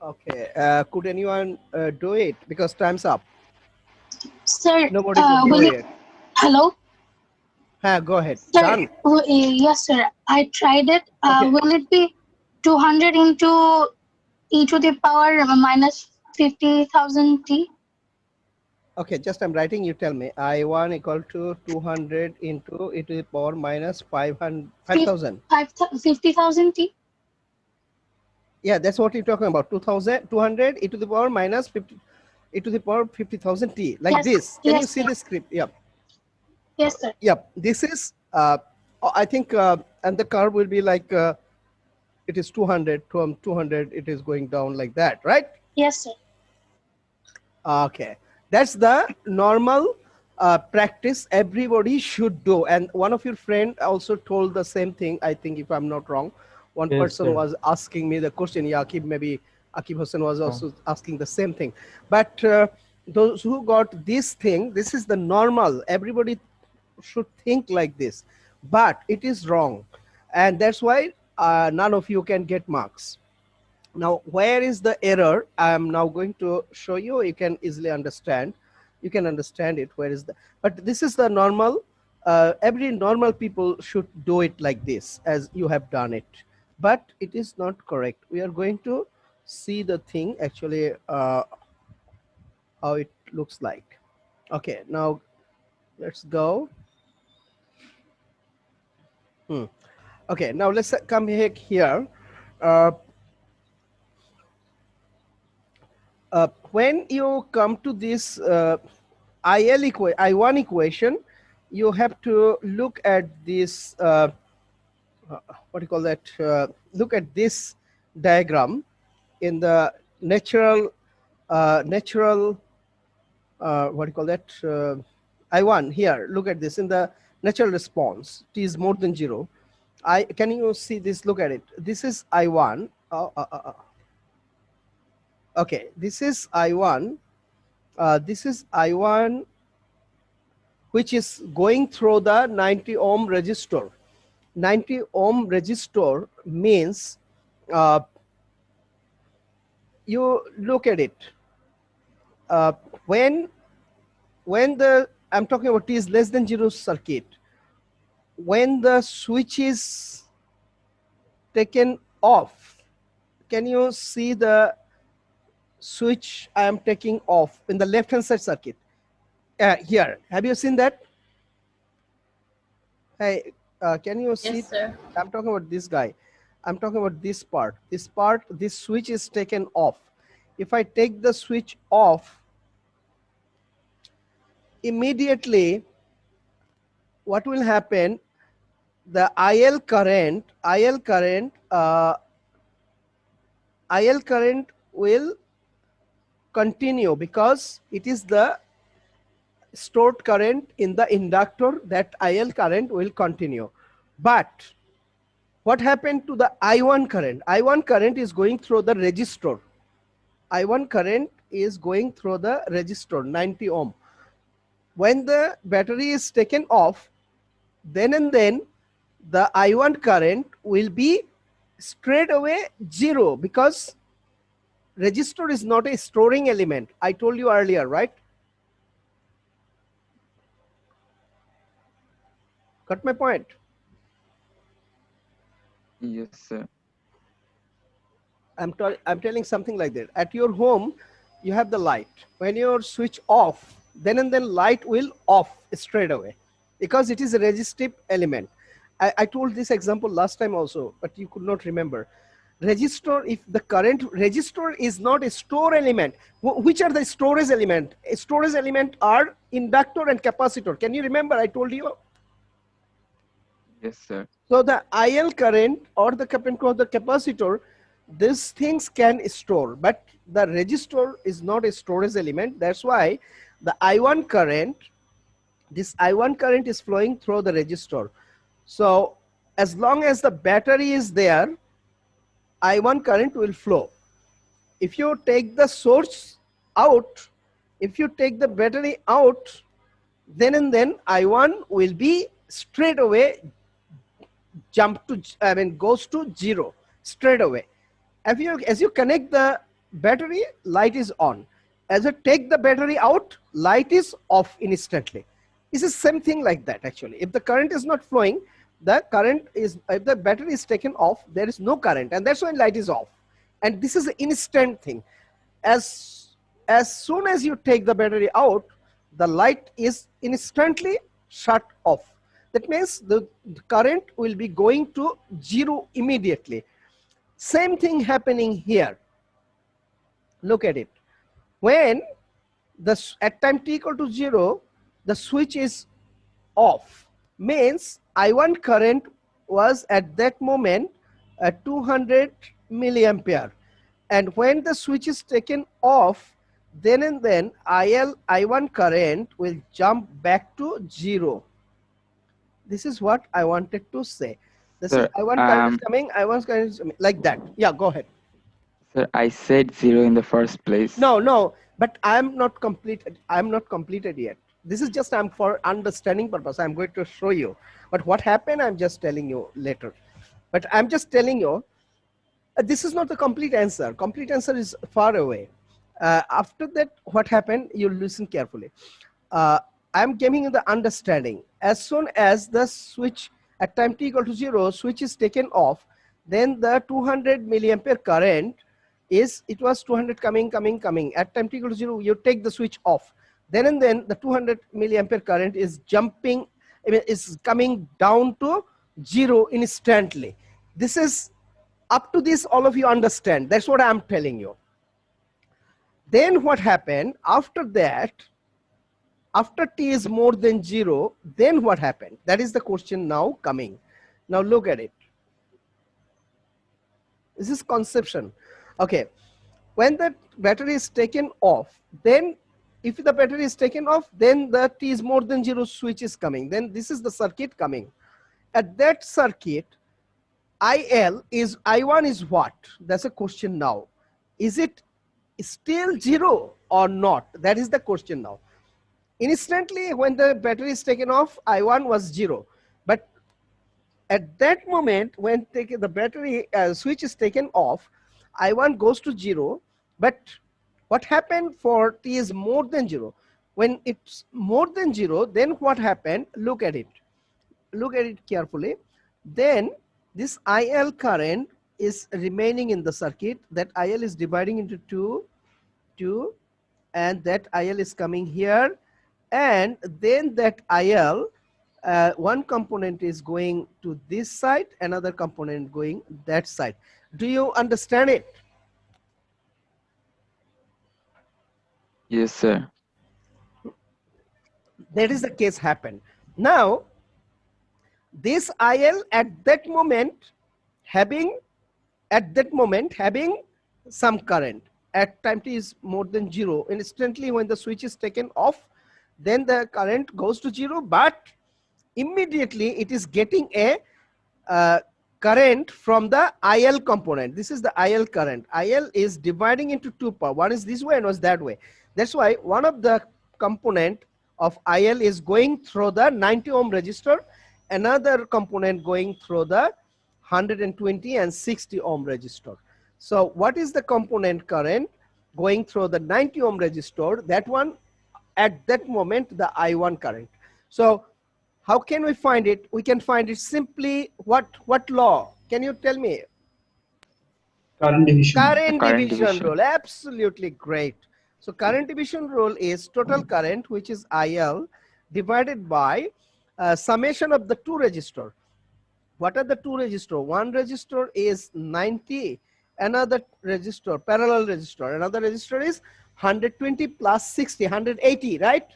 Okay, could anyone do it? Because time's up. Sir, Nobody could do will it, it. hello? Go ahead. Sir, Done. yes, sir. I tried it. Okay. Will it be 200 into e to the power minus 50,000 t? Okay, just I'm writing, you tell me. I1 equal to 200 into e to the power minus 5,000. 50,000 t? Yeah, that's what you're talking about. 200 e to the power minus 50 e to the power 50,000 t. Like Yes, this. Can you yes, see sir. the script? Yep. Yes, sir. Yep. This is, I think, and the curve will be like, it is 200 to 200. It is going down like that, right? Yes, sir. Okay, that's the normal practice everybody should do. And one of your friend also told the same thing, I think, if I'm not wrong. One Yes, person sir. was asking me the question, yeah, Akib, maybe Akib Hussain was Oh. also asking the same thing. But those who got this thing, this is the normal. Everybody should think like this, but it is wrong. And that's why none of you can get marks. Now, where is the error? I am now going to show you. You can easily understand. You can understand it. Where is the? But this is the normal. Every normal people should do it like this, as you have done it. But it is not correct. We are going to see the thing actually how it looks like. Okay, now let's go. Okay, now let's come here. Uh, when you come to this I1 equation, you have to look at this, what do you call that? Look at this diagram in the natural, what do you call that? I1 here, look at this in the natural response, t is more than 0. Can you see this? Look at it. This is I1. Okay, this is I1. This is I1, which is going through the 90 ohm resistor. 90 ohm resistor means you look at it. When the, I'm talking about t is less than 0 circuit, when the switch is taken off, can you see the switch I am taking off in the left hand side circuit? Here, have you seen that? Hey, can you see? Yes, sir. I'm talking about this guy. I'm talking about this part. This part, this switch is taken off. If I take the switch off, immediately what will happen? The IL current will continue because it is the stored current in the inductor. That IL current will continue. But what happened to the I1 current? I1 current is going through the resistor. I1 current is going through the resistor 90 ohm. When the battery is taken off, then and then the I1 current will be straight away 0 because resistor is not a storing element. I told you earlier, right? Got my point? Yes, sir. I'm telling something like that. At your home, you have the light. When you switch off, then and then light will off straight away because it is a resistive element. I told this example last time also, but you could not remember. Resistor, if the current resistor is not a store element, which are the storage element? A storage element are inductor and capacitor. Can you remember? I told you. Yes, sir. So the IL current or the current of the capacitor, these things can store, but the resistor is not a storage element. That's why the I1 current, this I1 current is flowing through the resistor. So as long as the battery is there, I1 current will flow. If you take the source out, if you take the battery out, then and then I1 will be straight away goes to 0 straight away. As you connect the battery, light is on. As you take the battery out, light is off instantly. It's the same thing like that actually. If the current is not flowing, if the battery is taken off, there is no current, and that's when light is off. And this is an instant thing. As soon as you take the battery out, the light is instantly shut off. That means the current will be going to 0 immediately. Same thing happening here. Look at it. When at time t equal to 0, the switch is off, means I1 current was at that moment 200 milliampere. And when the switch is taken off, then and then I1 current will jump back to 0. This is what I wanted to say. This Sir, is I1 current is coming, I1 current is coming, like that. Yeah, go ahead. Sir, I said 0 in the first place. No, but but I'm not completed. I'm not completed yet. This is just I'm for understanding purpose. I'm going to show you. But what happened, I'm just telling you later. But I'm just telling you, this is not the complete answer. Complete answer is far away. After that, what happened, you listen carefully. Uh, I'm giving you the understanding. As soon as the switch at time t equal to 0, switch is taken off, then the 200 milliampere current is, it was 200 coming. At time t equal to 0, you take the switch off. Then and then the 200 milliampere current is jumping, I mean, is coming down to 0 instantly. This is, up to this, all of you understand. That's what I'm telling you. Then what happened after that? After t is more than 0, then what happened? That is the question now coming. Now look at it. This is conception. Okay, when the battery is taken off, then if the battery is taken off, then the t is more than 0 switch is coming. Then this is the circuit coming. At that circuit, IL is, I1 is what? That's a question now. Is it still 0 or not? That is the question now. Instantly, when the battery is taken off, I1 was 0. But at that moment, when the battery switch is taken off, I1 goes to 0. But what happened for t is more than 0? When it's more than 0, then what happened? Look at it. Look at it carefully. Then this IL current is remaining in the circuit. That IL is dividing into two, and that IL is coming here. And then that IL, one component is going to this side, another component going that side. Do you understand it? Yes, sir. That is the case happened. Now, this IL at that moment having some current at time t is more than 0. Instantly, when the switch is taken off, then the current goes to 0, but immediately it is getting a current from the IL component. This is the IL current. IL is dividing into two parts. One is this way and one is that way. That's why one of the component of IL is going through the 90 ohm resistor, another component going through the 120 and 60 ohm resistor. So what is the component current going through the 90 ohm resistor? That one, at that moment, the I1 current. So how can we find it? We can find it simply, what law? Can you tell me? Current division. Current Current division division. rule. Absolutely great. So current division rule is total current, which is IL, divided by summation of the two resistor. What are the two resistor? One resistor is 90, another resistor, parallel resistor, another resistor is 120 plus 60, 180, right?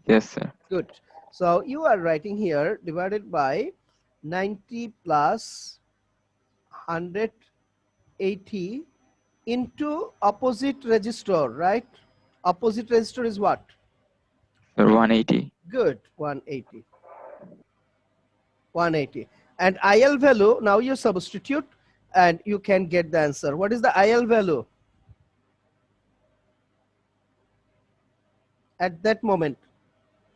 Yes, sir. Good. So you are writing here divided by 90 plus 180 into opposite resistor, right? Opposite resistor is what? Sir, 180. Good, 180. 180. And IL value, now you substitute and you can get the answer. What is the IL value at that moment?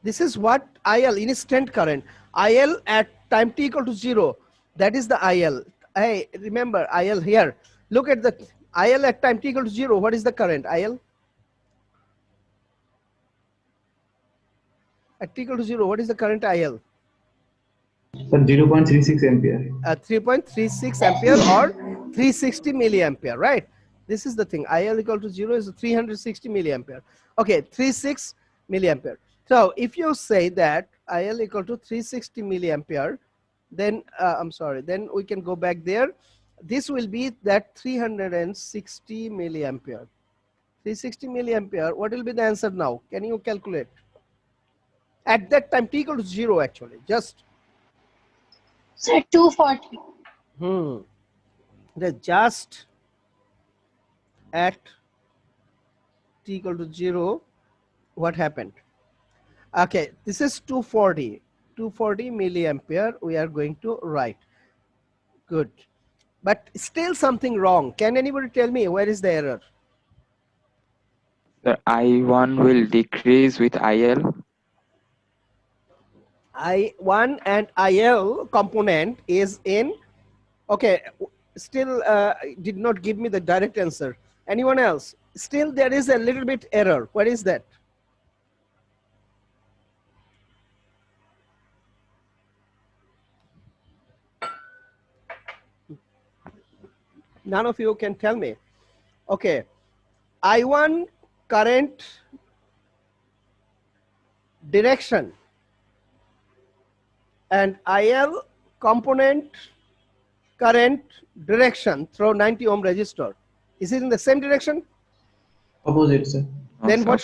This is what IL, instant current. IL at time t equal to 0. That is the IL. Hey, remember IL here. Look at the IL at time t equal to 0. What is the current? IL at t equal to 0. What is the current IL? Sir, 0.36 ampere. 3.36 ampere or 360 milliampere, right? This is the thing. IL equal to 0 is 360 milliampere. Okay, 36 milliampere. So if you say that IL equal to 360 milliampere, then I'm sorry, then we can go back there. This will be that 360 milliampere. 360 milliampere. What will be the answer now? Can you calculate? At that time, t equal to 0 actually. Just Sir, 240. the just at t equal to 0, what happened? Okay, this is 240 milliampere we are going to write. Good, but still something wrong. Can anybody tell me where is the error? The I1 will decrease with IL. I1 and IL component is in, okay, still did not give me the direct answer. Anyone else? Still there is a little bit error. What is that? None of you can tell me. Okay, I1 current direction and IL component current direction through 90 ohm resistor. Is it in the same direction? Opposite, sir. No, Then sir, what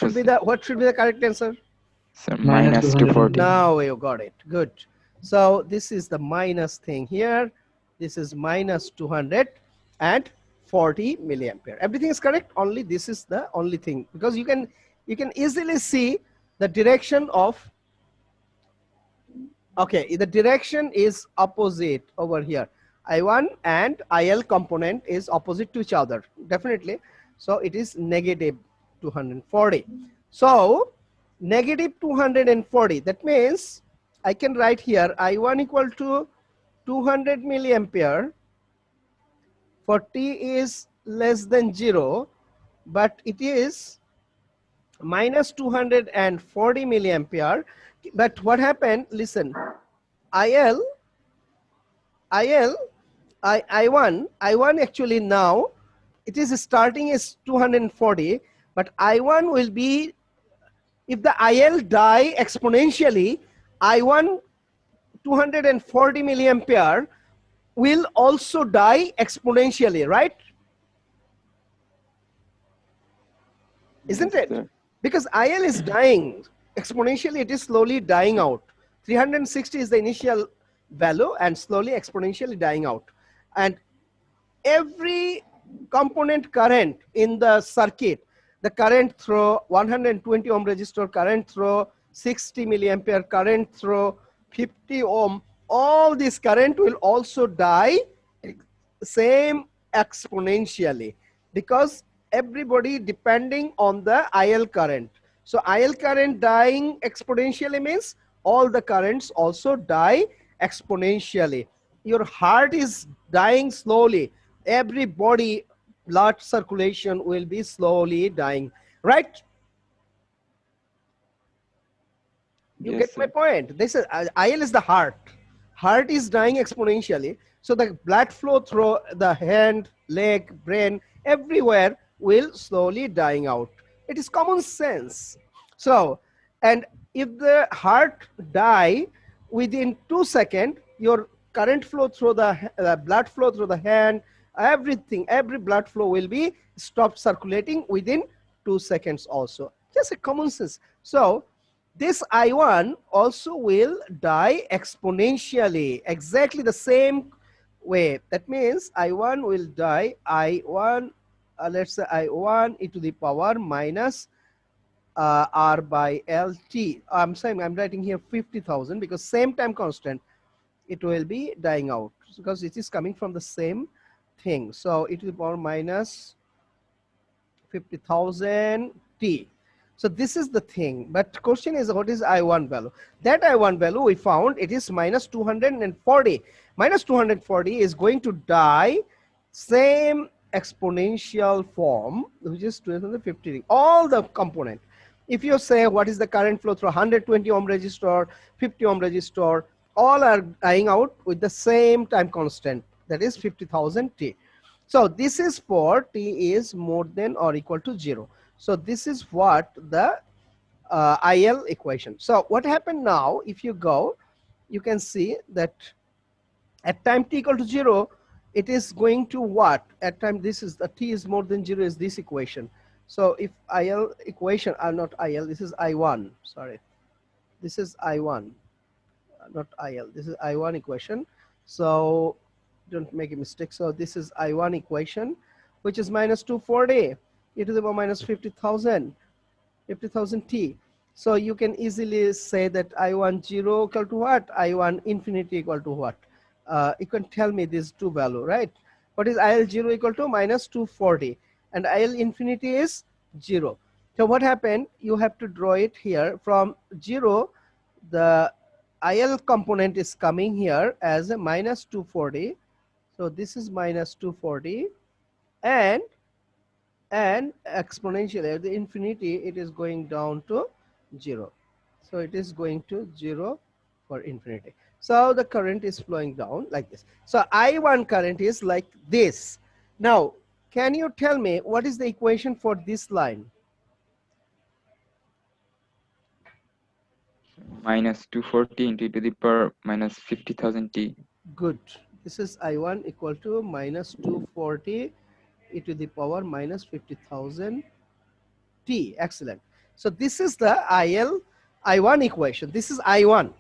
should be the correct answer? Sir, Minus minus 240. 240. Now you got it. Good. So this is the minus thing here. This is minus 240 milliampere. Everything is correct. Only this is the only thing, because you can easily see the direction of, okay, the direction is opposite over here. I1 and IL component is opposite to each other, definitely. So it is negative 240. So negative 240, that means I can write here I1 equal to 200 milliampere for t is less than 0, but it is minus 240 milliampere. But what happened, listen, IL, I1 actually now it is starting is 240, but I1 will be, if the IL die exponentially, I1 240 milliampere will also die exponentially, right? Isn't Yes, it? sir. Because IL is dying exponentially, it is slowly dying out. 360 is the initial value and slowly exponentially dying out. And every component current in the circuit, the current through 120 ohm resistor, current through 60 milliampere, current through 50 ohm, all this current will also die same exponentially, because everybody depending on the IL current. So IL current dying exponentially means all the currents also die exponentially. Your heart is dying slowly. Every body blood circulation will be slowly dying, right? You Yes, get my sir. point. This is IL is the heart. Heart is dying exponentially. So the blood flow through the hand, leg, brain, everywhere will slowly dying out. It is common sense. So, and if the heart die within 2 seconds, your current flow through the blood flow through the hand, everything, every blood flow will be stopped circulating within 2 seconds also. Just a common sense. So this I1 also will die exponentially, exactly the same way. That means I1 will die, I1, let's say I1 e to the power minus R by LT. I'm saying I'm writing here 50,000 because same time constant, it will be dying out because it is coming from the same thing. So e to the power minus 50,000 T. So this is the thing, but question is what is I1 value? That I1 value we found it is minus 240. Minus 240 is going to die same exponential form, which is 250, all the component. If you say what is the current flow through 120 ohm resistor, 50 ohm resistor, all are dying out with the same time constant, that is 50,000 T. So this is for t is more than or equal to 0. So this is what the IL equation. So what happened now, if you go, you can see that at time t equal to 0, it is going to what? At time this is the t is more than 0 is this equation. So if IL equation, not IL, this is I1, sorry. This is I1, not IL, this is I1 equation. So don't make a mistake. So this is I1 equation, which is minus 240 e to the power minus 50,000 T. So you can easily say that I1 0 equal to what? I1 infinity equal to what? You can tell me these two value, right? What is IL 0 equal to? Minus 240, and IL infinity is 0. So what happened, you have to draw it here from 0. The IL component is coming here as a minus 240. So this is minus 240, and exponentially at the infinity it is going down to 0. So it is going to 0 for infinity. So the current is flowing down like this. So I1 current is like this. Now can you tell me what is the equation for this line? minus 240 into e to the power minus 50,000 t. Good. This is I1 equal to minus 240 e to the power minus 50,000 t. Excellent. So this is the I1 equation. This is I1.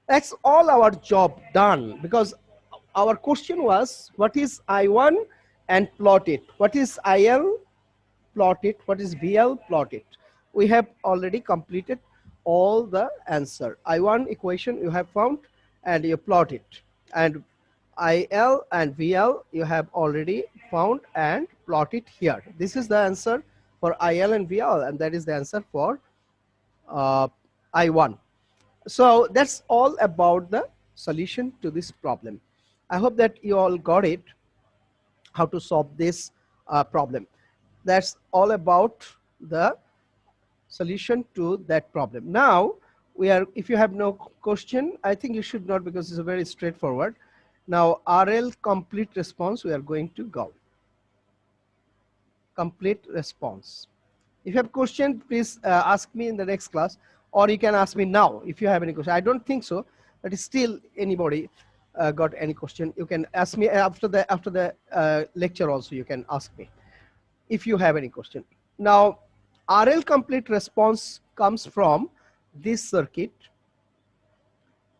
That's all our job done, because our question was what is I1 and plot it. What is IL? Plot it. What is VL? Plot it. We have already completed all the answer. I1 equation you have found and you plot it, and IL and VL you have already found and plot it here. This is the answer for IL and VL, and that is the answer for I1. So that's all about the solution to this problem. I hope that you all got it, how to solve this problem. That's all about the solution to that problem. Now we are, if you have no question, I think you should not, because it's a very straightforward. Now RL complete response we are going to go. Complete response. If you have question, please ask me in the next class, or you can ask me now if you have any question. I don't think so, but still anybody got any question, you can ask me after the lecture also. You can ask me if you have any question. Now RL complete response comes from this circuit,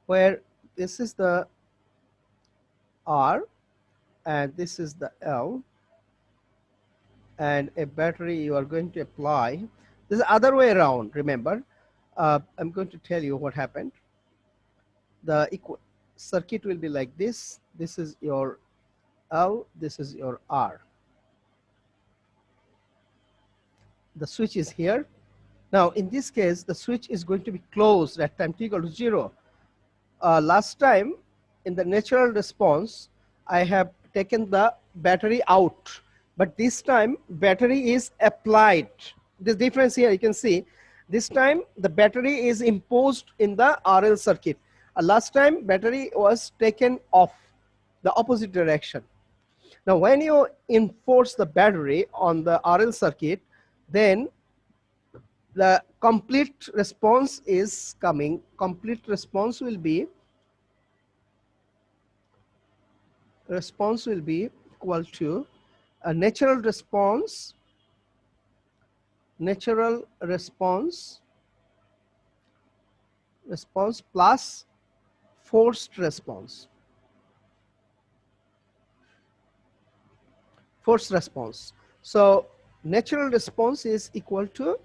where this is the R and this is the L, and a battery you are going to apply. This is the other way around, remember. I'm going to tell you what happened. The circuit will be like this. This is your L, this is your R. The switch is here. Now in this case the switch is going to be closed at time t equal to 0. Last time in the natural response I have taken the battery out, but this time battery is applied. This difference here you can see. This time the battery is imposed in the RL circuit. Last time battery was taken off, the opposite direction. Now when you enforce the battery on the RL circuit, then the complete response is coming. Complete response will be equal to a natural response plus forced response. So natural response is equal to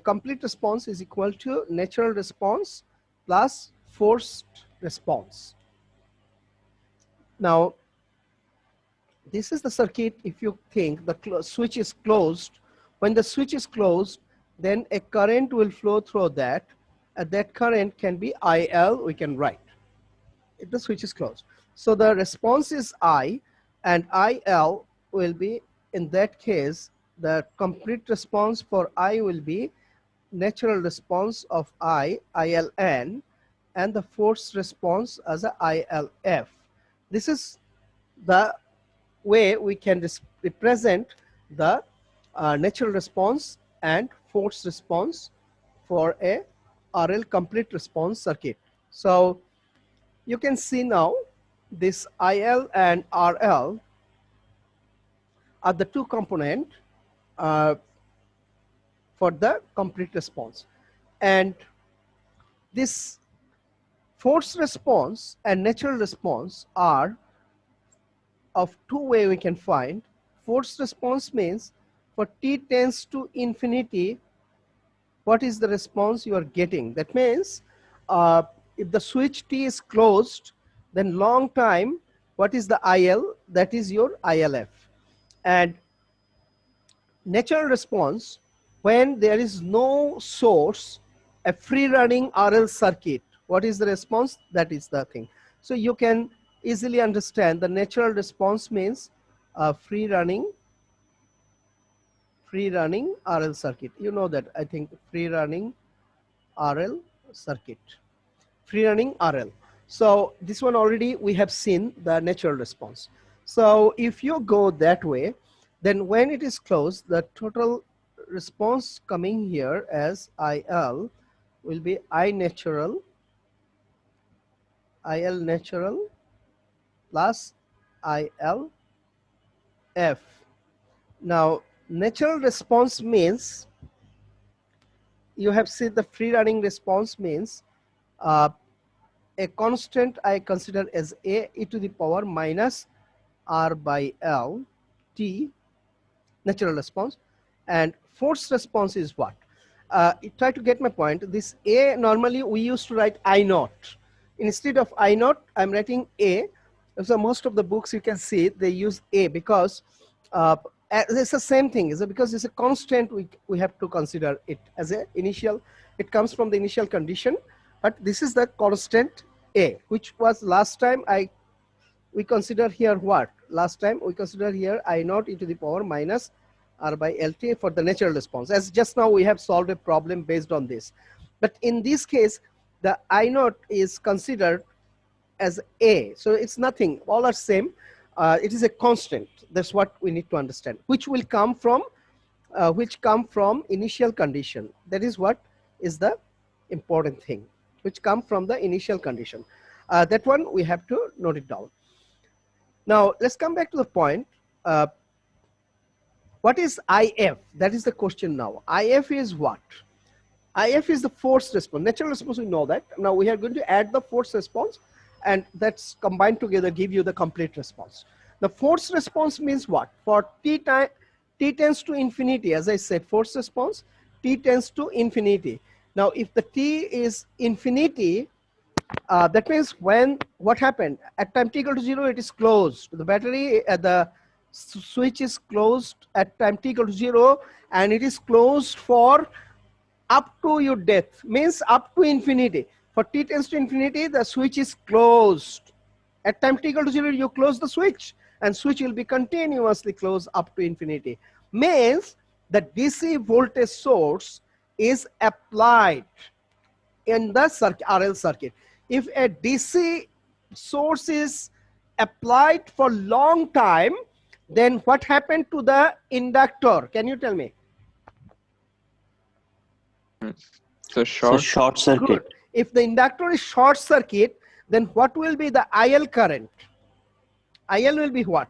complete response is equal to natural response plus forced response. Now this is the circuit. If you think the switch is closed, when the switch is closed, then a current will flow through that, and that current can be IL, we can write, if the switch is closed. So the response is I, and IL will be, in that case, the complete response for I will be natural response of ILN, and the forced response as a ILF. This is the way we can represent the natural response and forced response for a RL complete response circuit. So you can see now this IL and RL are the two components for the complete response, and this forced response and natural response are of two ways we can find. Forced response means for t tends to infinity, what is the response you are getting. That means if the switch t is closed, then long time, what is the IL? That is your ILF. And natural response, when there is no source, a free running RL circuit, what is the response? That is the thing. So you can easily understand the natural response means a free running RL circuit. You know that, I think, free running RL circuit, free running RL. So this one already we have seen the natural response. So if you go that way, then when it is closed, the total response coming here as IL will be IL natural plus IL F. Now natural response means, you have seen the free running response means a constant I consider as a e to the power minus R by L T, natural response, and forced response is what? Try to get my point. This A, normally we used to write I naught. Instead of I naught, I'm writing A. So most of the books you can see they use A because it's the same thing. Is it because it's a constant, we have to consider it as a initial, it comes from the initial condition, but this is the constant A, which was last time we consider here what? Last time we consider here I naught e to the power minus R by LT for the natural response. As just now we have solved a problem based on this. But in this case, the I naught is considered as A. So it's nothing, all are same. It is a constant. That's what we need to understand, which will come from, initial condition. That is what is the important thing, which come from the initial condition. That one we have to note it down. Now let's come back to the point. What is IF? That is the question now. IF is what? IF is the forced response. Natural response, we know that. Now we are going to add the forced response, and that's combined together give you the complete response. The forced response means what? For t tends to infinity, as I said, forced response, t tends to infinity. Now if the t is infinity, that means what happened at time t equal to 0, it is closed. The battery, the switch is closed at time t equal to 0, and it is closed for up to your death, means up to infinity. For t tends to infinity, the switch is closed. At time t equal to 0, you close the switch, and switch will be continuously closed up to infinity. Means the DC voltage source is applied in the RL circuit. If a DC source is applied for long time, then what happened to the inductor? Can you tell me? So short. short circuit. Good. If the inductor is short circuit, then what will be the IL current? IL will be what?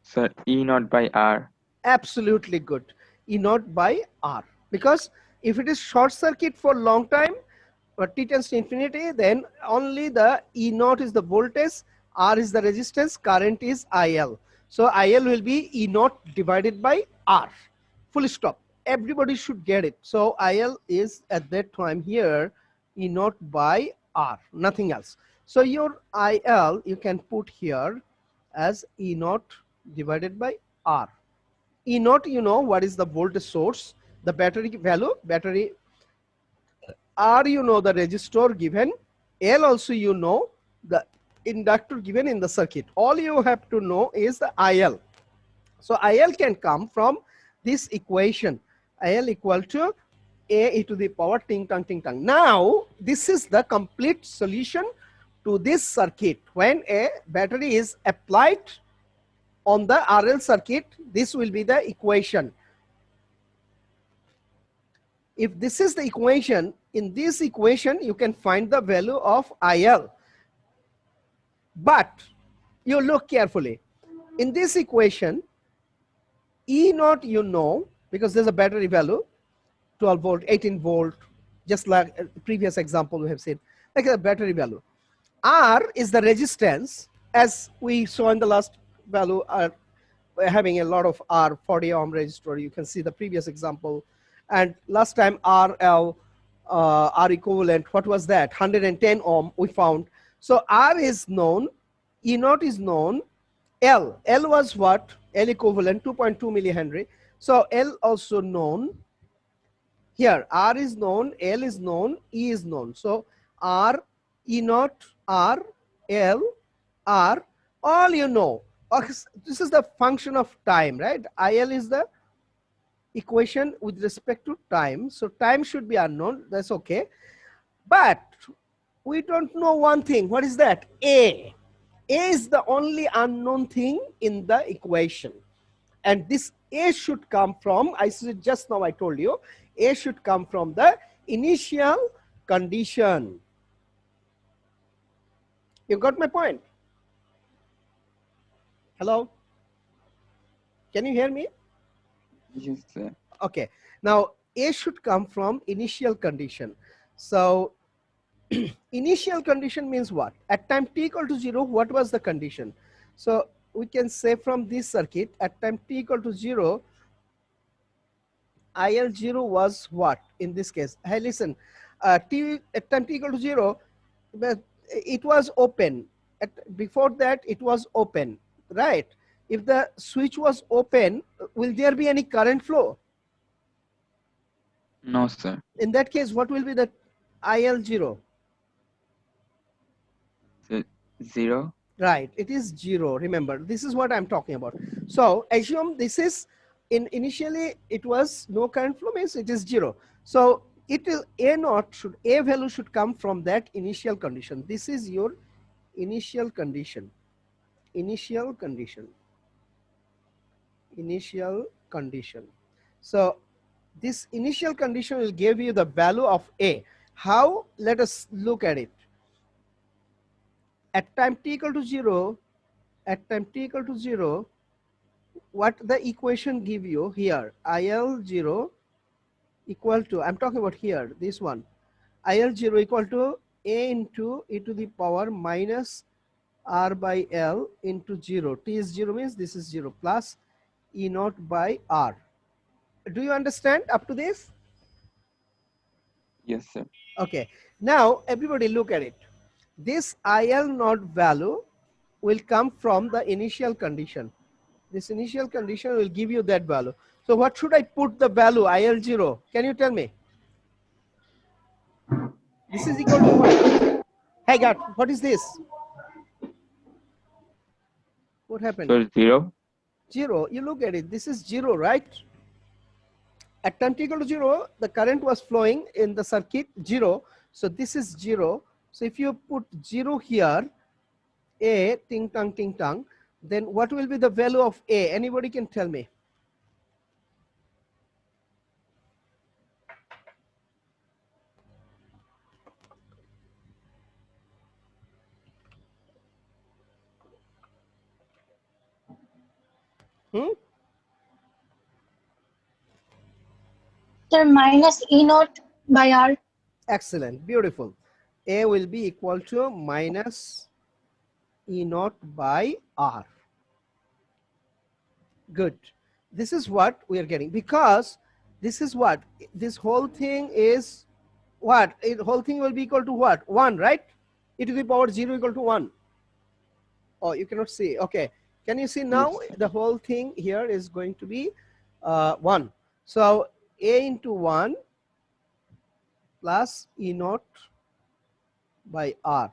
So E naught by R. Absolutely good. E naught by R. Because if it is short circuit for long time, but t tends to infinity, then only the E naught is the voltage, R is the resistance, current is IL. So IL will be E naught divided by R. Full stop. Everybody should get it. So IL is at that time here E naught by R, nothing else. So your IL you can put here as E naught divided by R. E naught, you know what is the voltage source, the battery value, battery. R, you know the resistor given. L also you know the inductor given in the circuit. All you have to know is the IL. So IL can come from this equation. IL equal to A e to the power ting tang ting tang. Now this is the complete solution to this circuit. When a battery is applied on the RL circuit, this will be the equation. If this is the equation, in this equation you can find the value of IL. But you look carefully. In this equation, E naught you know, because there's a battery value, 12 volt, 18 volt, just like the previous example we have seen, like a battery value. R is the resistance, as we saw in the last value, we're having a lot of R, 40 ohm resistor. You can see the previous example. And last time RL, R equivalent, what was that? 110 ohm we found. So R is known, E naught is known, L was what? L equivalent 2.2 millihenry. So L also known. Here R is known, L is known, E is known. So R, E naught, R, L, R, all you know. This is the function of time, right? IL is the equation with respect to time. So time should be unknown, that's okay. But we don't know one thing. What is that? A. A is the only unknown thing in the equation. And this A should come from, I said just now I told you, A should come from the initial condition. You got my point? Hello? Can you hear me? Yes, sir. Okay. Now A should come from initial condition. So initial condition means what? At time t equal to 0, what was the condition? So we can say from this circuit at time t equal to 0, IL0 was what in this case? Hey, listen, at time t equal to 0, but it was open. Before that, it was open, right? If the switch was open, will there be any current flow? No, sir. In that case, what will be the IL0? So 0. Right, it is 0. Remember, this is what I'm talking about. So assume this is initially it was no current flow, means it is 0. So it is A naught should, A value should come from that initial condition. This is your initial condition. Initial condition. Initial condition. So this initial condition will give you the value of A. How? Let us look at it. At time t equal to 0, at time t equal to 0, what the equation give you here? IL0 equal to, I'm talking about here, this one. IL0 equal to A into e to the power minus R by L into 0. T is 0 means this is 0 plus E naught by R. Do you understand up to this? Yes, sir. Okay. Now everybody look at it. This IL naught value will come from the initial condition. This initial condition will give you that value. So what should I put the value IL0? Can you tell me? This is equal to what? Hey God, what is this? What happened? So 0. 0. You look at it. This is 0, right? At time t equal to 0, the current was flowing in the circuit 0. So this is 0. So if you put 0 here, A, ting tang, then what will be the value of A? Anybody can tell me? Sir, minus E naught by R. Excellent, beautiful. A will be equal to minus E naught by R. Good. This is what we are getting, because this is what? This whole thing is what? The whole thing will be equal to what? 1, right? E to the power 0 equal to 1. Oh, you cannot see. Okay. Can you see now? Yes. The whole thing here is going to be 1. So A into 1 plus E naught by R.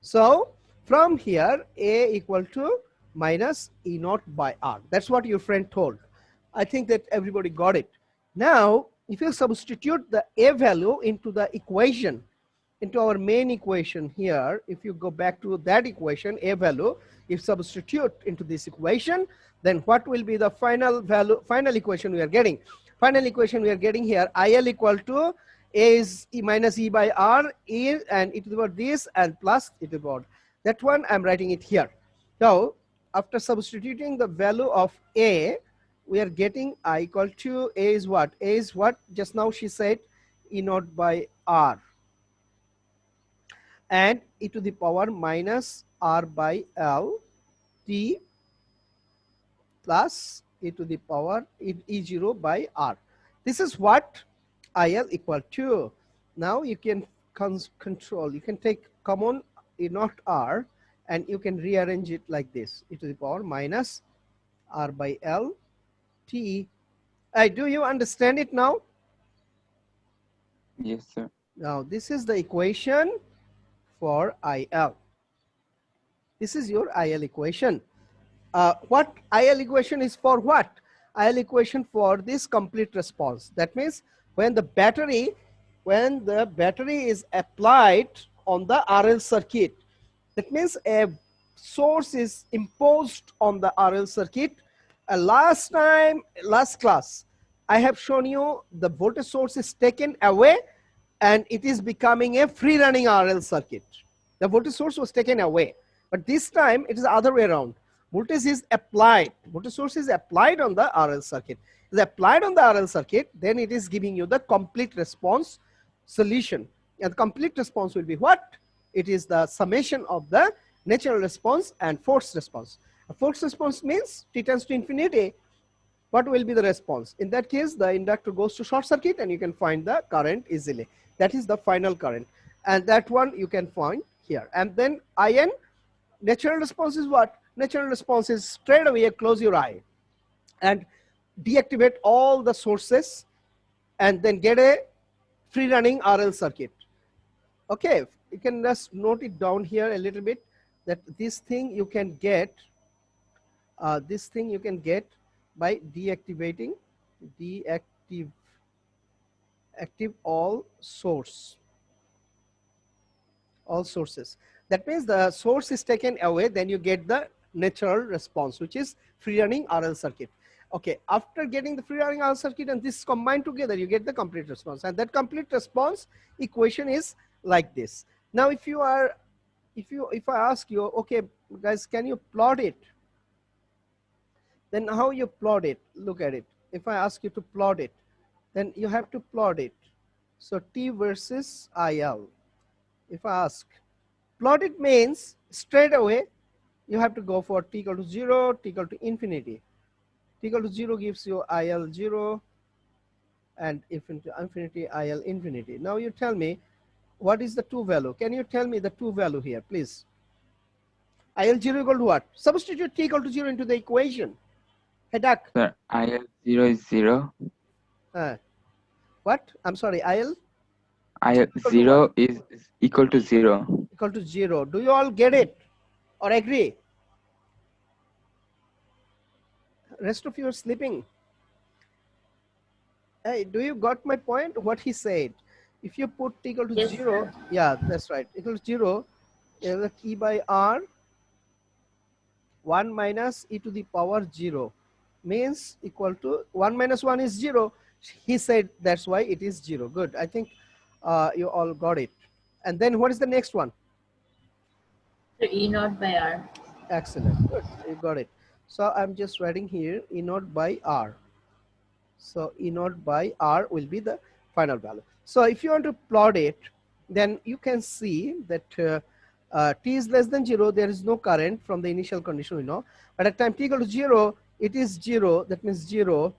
So from here, A equal to minus E naught by R. That's what your friend told. I think that everybody got it. Now, if you substitute the A value into the equation, into our main equation here, if you go back to that equation, A value, if substitute into this equation, then what will be the final value, final equation we are getting? Final equation we are getting here, IL equal to A is E minus E by R, E and e to the power this and plus e to the power. That one I'm writing it here. Now, after substituting the value of A, we are getting I equal to A is what? A is what? Just now she said E naught by R. And e to the power minus R by L T plus e to the power E0 by R. This is what IL equal to. Now you can control, you can take common E naught R and you can rearrange it like this, e to the power minus R by L T Do you understand it now? Yes, sir. Now this is the equation for IL. This is your IL equation. What IL equation is for what? IL equation for this complete response. That means when the battery is applied on the RL circuit, that means a source is imposed on the RL circuit. Last class, I have shown you the voltage source is taken away and it is becoming a free running RL circuit. The voltage source was taken away, but this time it is the other way around. Voltage is applied, voltage source is applied on the RL circuit. It is applied on the RL circuit, then it is giving you the complete response solution. And the complete response will be what? It is the summation of the natural response and forced response. A forced response means t tends to infinity. What will be the response? In that case, the inductor goes to short circuit and you can find the current easily. That is the final current. And that one you can find here. And then IN, natural response is what? Natural response is straight away close your eye and deactivate all the sources and then get a free running RL circuit. Okay, you can just note it down here a little bit that this thing you can get by deactive all sources. That means the source is taken away, then you get the natural response, which is free running RL circuit. Okay, after getting the free running RL circuit and this combined together, you get the complete response, and that complete response equation is like this. Now, if I ask you, okay, guys, can you plot it? Then how you plot it? Look at it. If I ask you to plot it, then you have to plot it. So T versus IL. If I ask, plot it means straight away you have to go for t equal to 0, t equal to infinity. T equal to 0 gives you IL 0 and infinity IL infinity. Now you tell me what is the two value. Can you tell me the two value here, please? IL 0 equal to what? Substitute t equal to 0 into the equation. Hey, Duck. Sir, IL 0 is 0. What? I'm sorry, IL? IL 0 is equal to 0. Equal to 0. Do you all get it or agree? Rest of you are sleeping. Hey, do you got my point? What he said? If you put t equal to Yes, 0, sir. yeah, that's right. Equal to 0, e by r 1 minus e to the power 0 means equal to 1 minus 1 is 0. He said that's why it is 0. Good. I think you all got it. And then what is the next one? So E naught by R. Excellent. Good. You got it. So I'm just writing here E naught by R. So E naught by R will be the final value. So if you want to plot it, then you can see that t is less than 0, there is no current from the initial condition we know. But at time t equal to 0, it is 0, that means 0.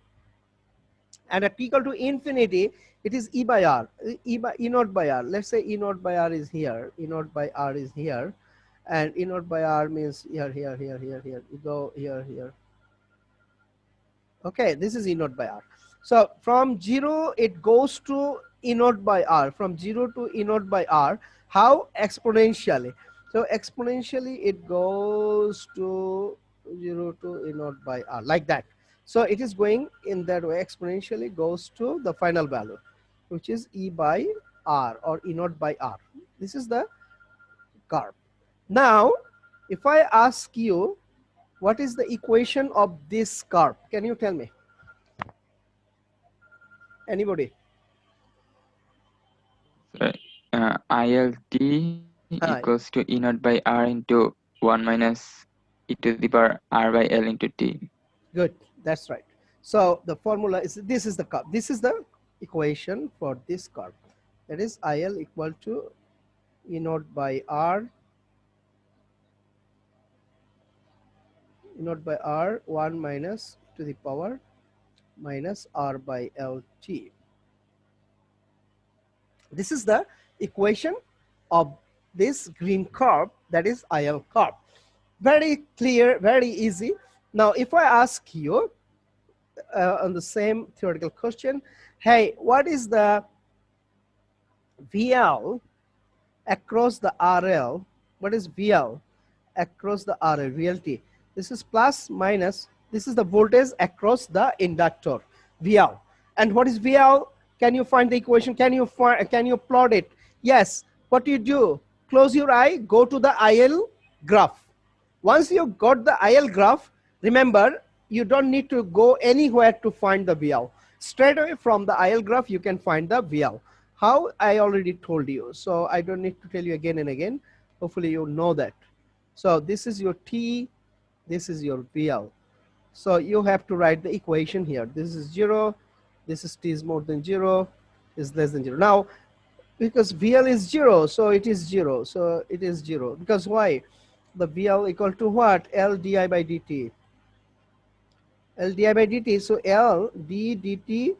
And at t equal to infinity, it is E by R, E naught by R. Let's say E naught by R is here, E naught by R is here. And E naught by R means here. You go here. Okay, this is E naught by R. So from 0, it goes to E naught by R. From 0 to E naught by R. How? Exponentially. So exponentially, it goes to 0 to E naught by R, like that. So it is going in that way, exponentially goes to the final value, which is E by R or E naught by R. This is the curve. Now, if I ask you, what is the equation of this curve? Can you tell me? Anybody? Sir, ILT equals to E naught by R into 1 minus e to the power R by L into T. Good, that's right. So the formula is, this is the curve. This is the equation for this curve. That is IL equal to E naught by R, E naught by R 1 minus to the power minus R by LT. This is the equation of this green curve, that is IL curve. Very clear, very easy. Now, if I ask you, on the same theoretical question. Hey, what is the VL across the RL? What is VL across the RL, VLT? This is plus minus, this is the voltage across the inductor, VL. And what is VL? Can you find the equation? Can you plot it? Yes. What you do? Close your eye, go to the IL graph. Once you got the IL graph, remember, you don't need to go anywhere to find the VL. Straight away from the IL graph, you can find the VL. How? I already told you, so I don't need to tell you again and again. Hopefully you know that. So this is your T, this is your VL. So you have to write the equation here. This is 0, this is T is more than 0, is less than 0. Now, because VL is 0, so it is 0. So it is 0. Because why? The VL equal to what? L di by dt. L di by dt. So L d dt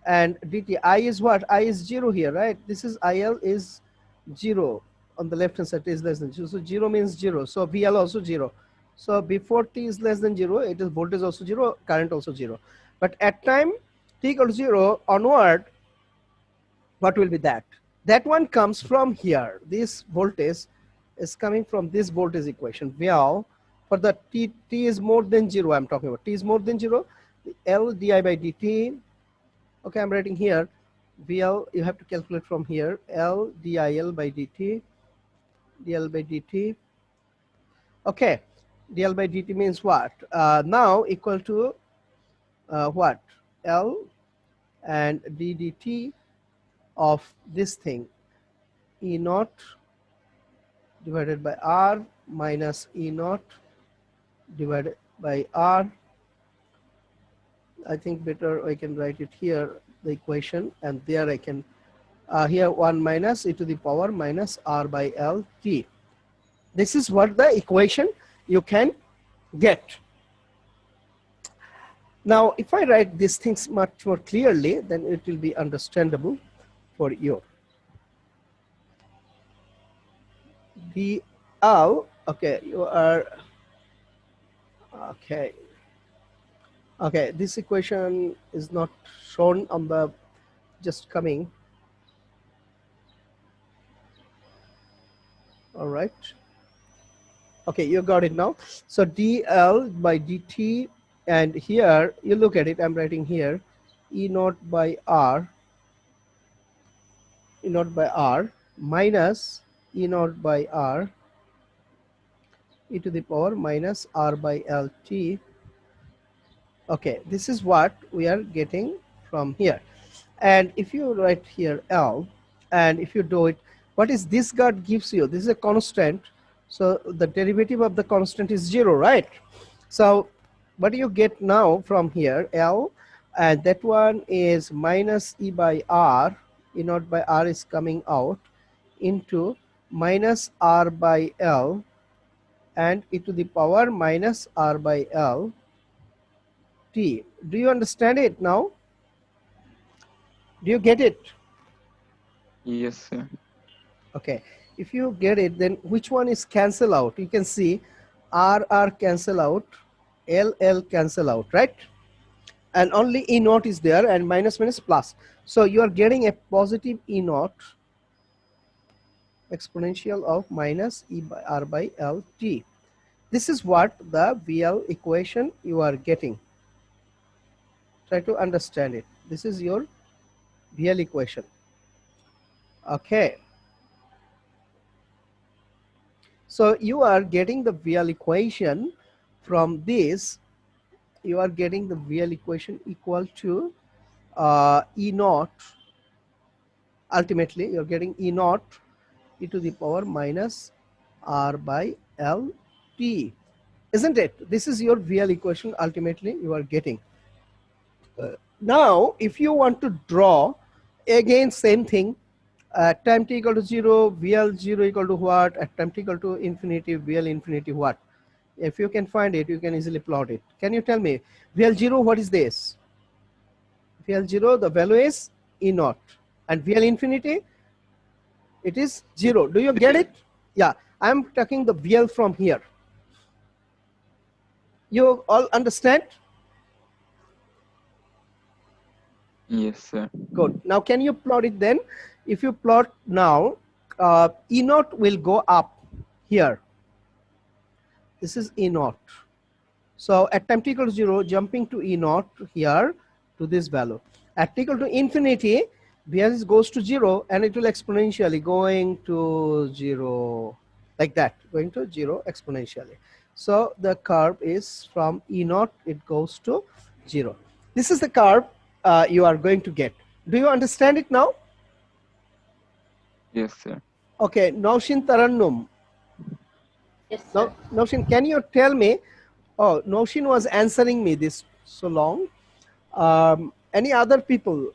and dt. I is what? I is 0 here, right? This is IL is 0. On the left hand side is less than 0. So 0 means 0. So VL also 0. So before T is less than 0, it is voltage also 0, current also 0. But at time T equal to 0 onward, what will be that? That one comes from here. This voltage is coming from this voltage equation. VL for the T is more than 0, I'm talking about. T is more than 0, L di by dt. Okay, I'm writing here. VL, you have to calculate from here. L dIL by dt. dL by dt. Okay, dL by dt means what? Now equal to what? L and d dt of this thing, E naught divided by R minus E naught divided by R. I think better I can write it here, the equation, and there I can, here 1 minus e to the power minus R by L T. This is what the equation you can get. Now, if I write these things much more clearly, then it will be understandable for you. DL, okay, you are, okay. Okay, this equation is not shown on the, just coming. All right. Okay, you got it now. So dL by dt, and here you look at it, I'm writing here, E naught by R, E naught by R minus E naught by R, e to the power minus R by L T. Okay, this is what we are getting from here. And if you write here L, and if you do it, what is this God gives you? This is a constant. So the derivative of the constant is 0, right? So what do you get now from here? L, and that one is minus E by R, E naught by R is coming out, into minus R by L, and e to the power minus R by L T. Do you understand it now? Do you get it? Yes, sir. Okay, if you get it, then which one is cancel out? You can see R cancel out, L cancel out, right? And only E naught is there, and minus plus. So you are getting a positive E naught exponential of minus E by R by L T. This is what the VL equation you are getting. Try to understand it. This is your VL equation. Okay. So you are getting the VL equation from this. You are getting the VL equation equal to E naught. Ultimately, you're getting E naught e to the power minus R by L T. Isn't it? This is your VL equation ultimately you are getting. Now, if you want to draw, again, same thing. At time t equal to 0, VL 0 equal to what? At time t equal to infinity, VL infinity what? If you can find it, you can easily plot it. Can you tell me, VL 0, what is this? VL 0, the value is E naught. And VL infinity, it is 0. Do you get it? Yeah, I'm taking the VL from here. You all understand? Yes, sir. Good. Now, can you plot it then? If you plot now, E naught will go up here. This is E naught. So at time t equal to 0, jumping to E naught here to this value. At t equal to infinity, Bs goes to 0 and it will exponentially going to 0 like that, going to 0 exponentially. So the curve is from E naught, it goes to 0. This is the curve you are going to get. Do you understand it now? Yes, sir. Okay, Naushin Tarannum. Yes, Now, sir. Naushin, can you tell me? Oh, Naushin was answering me this so long. Any other people?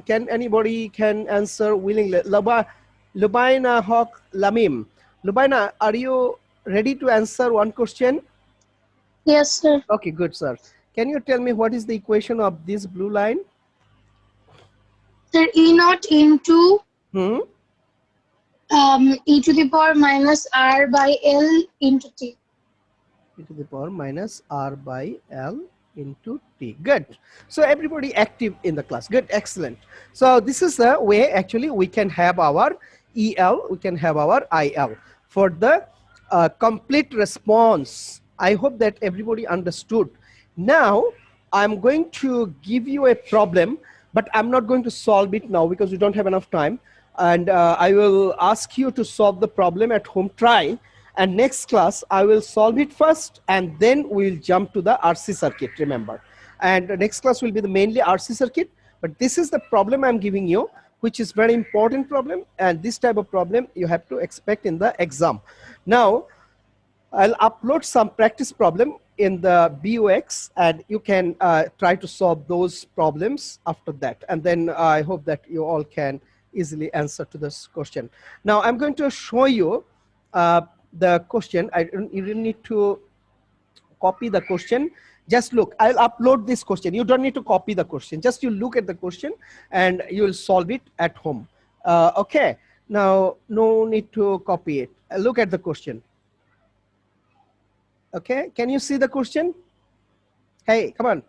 Can anybody can answer willingly? Lubaina Hawk Lamim. Lubaina, are you ready to answer one question? Yes, sir. Okay, good, sir. Can you tell me what is the equation of this blue line? Sir, E naught into Hmm? e to the power minus r by L into t. E to the power minus r by L into t. Good. So everybody active in the class. Good, excellent. So this is the way actually we can have our EL, we can have our IL for the complete response. I hope that everybody understood. Now I'm going to give you a problem, but I'm not going to solve it now because we don't have enough time. And I will ask you to solve the problem at home, try. And next class, I will solve it first and then we'll jump to the RC circuit, remember. And the next class will be the mainly RC circuit, but this is the problem I'm giving you, which is very important problem. And this type of problem you have to expect in the exam. Now, I'll upload some practice problem in the BUX and you can try to solve those problems after that. And then I hope that you all can easily answer to this question. Now I'm going to show you the question. You don't need to copy the question. Just look, I'll upload this question. You don't need to copy the question. Just you look at the question and you'll solve it at home. Okay, now no need to copy it. Look at the question. Okay, can you see the question? Hey, come on.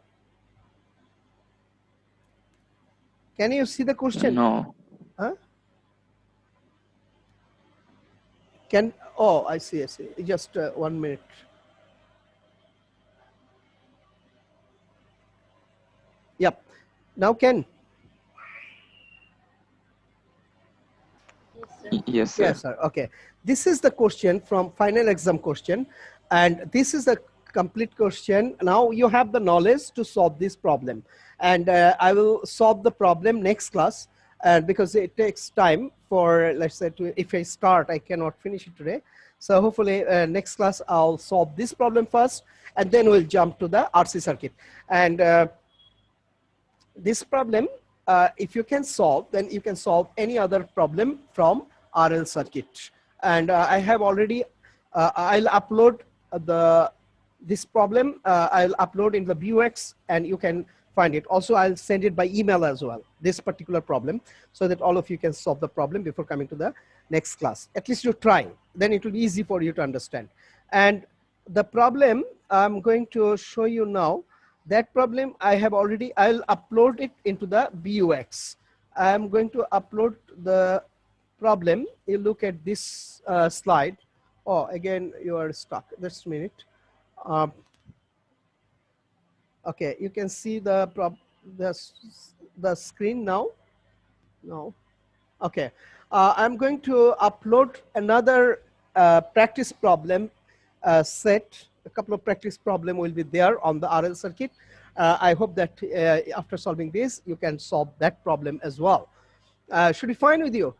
Can you see the question? No. Huh? Oh, I see, I see. Just 1 minute. Yep. Now can. Yes, sir. Yes, sir. Yes, sir. Okay. This is the question from final exam question. And this is a complete question. Now you have the knowledge to solve this problem. And I will solve the problem next class. And because it takes time for, let's say, if I start, I cannot finish it today. So hopefully next class, I'll solve this problem first, and then we'll jump to the RC circuit. And this problem, if you can solve, then you can solve any other problem from RL circuit. And I have already, I'll upload this problem, I'll upload in the BUX and you can find it. Also, I'll send it by email as well, this particular problem, so that all of you can solve the problem before coming to the next class. At least you're trying, then it will be easy for you to understand. And the problem I'm going to show you now, that problem I have already, I'll upload it into the BUX. I'm going to upload the problem. You look at this slide. Oh, again, you are stuck. Just a minute. Okay, you can see the screen now. No. Okay. I'm going to upload another practice problem set. A couple of practice problem will be there on the RL circuit. I hope that after solving this, you can solve that problem as well. Should be fine with you?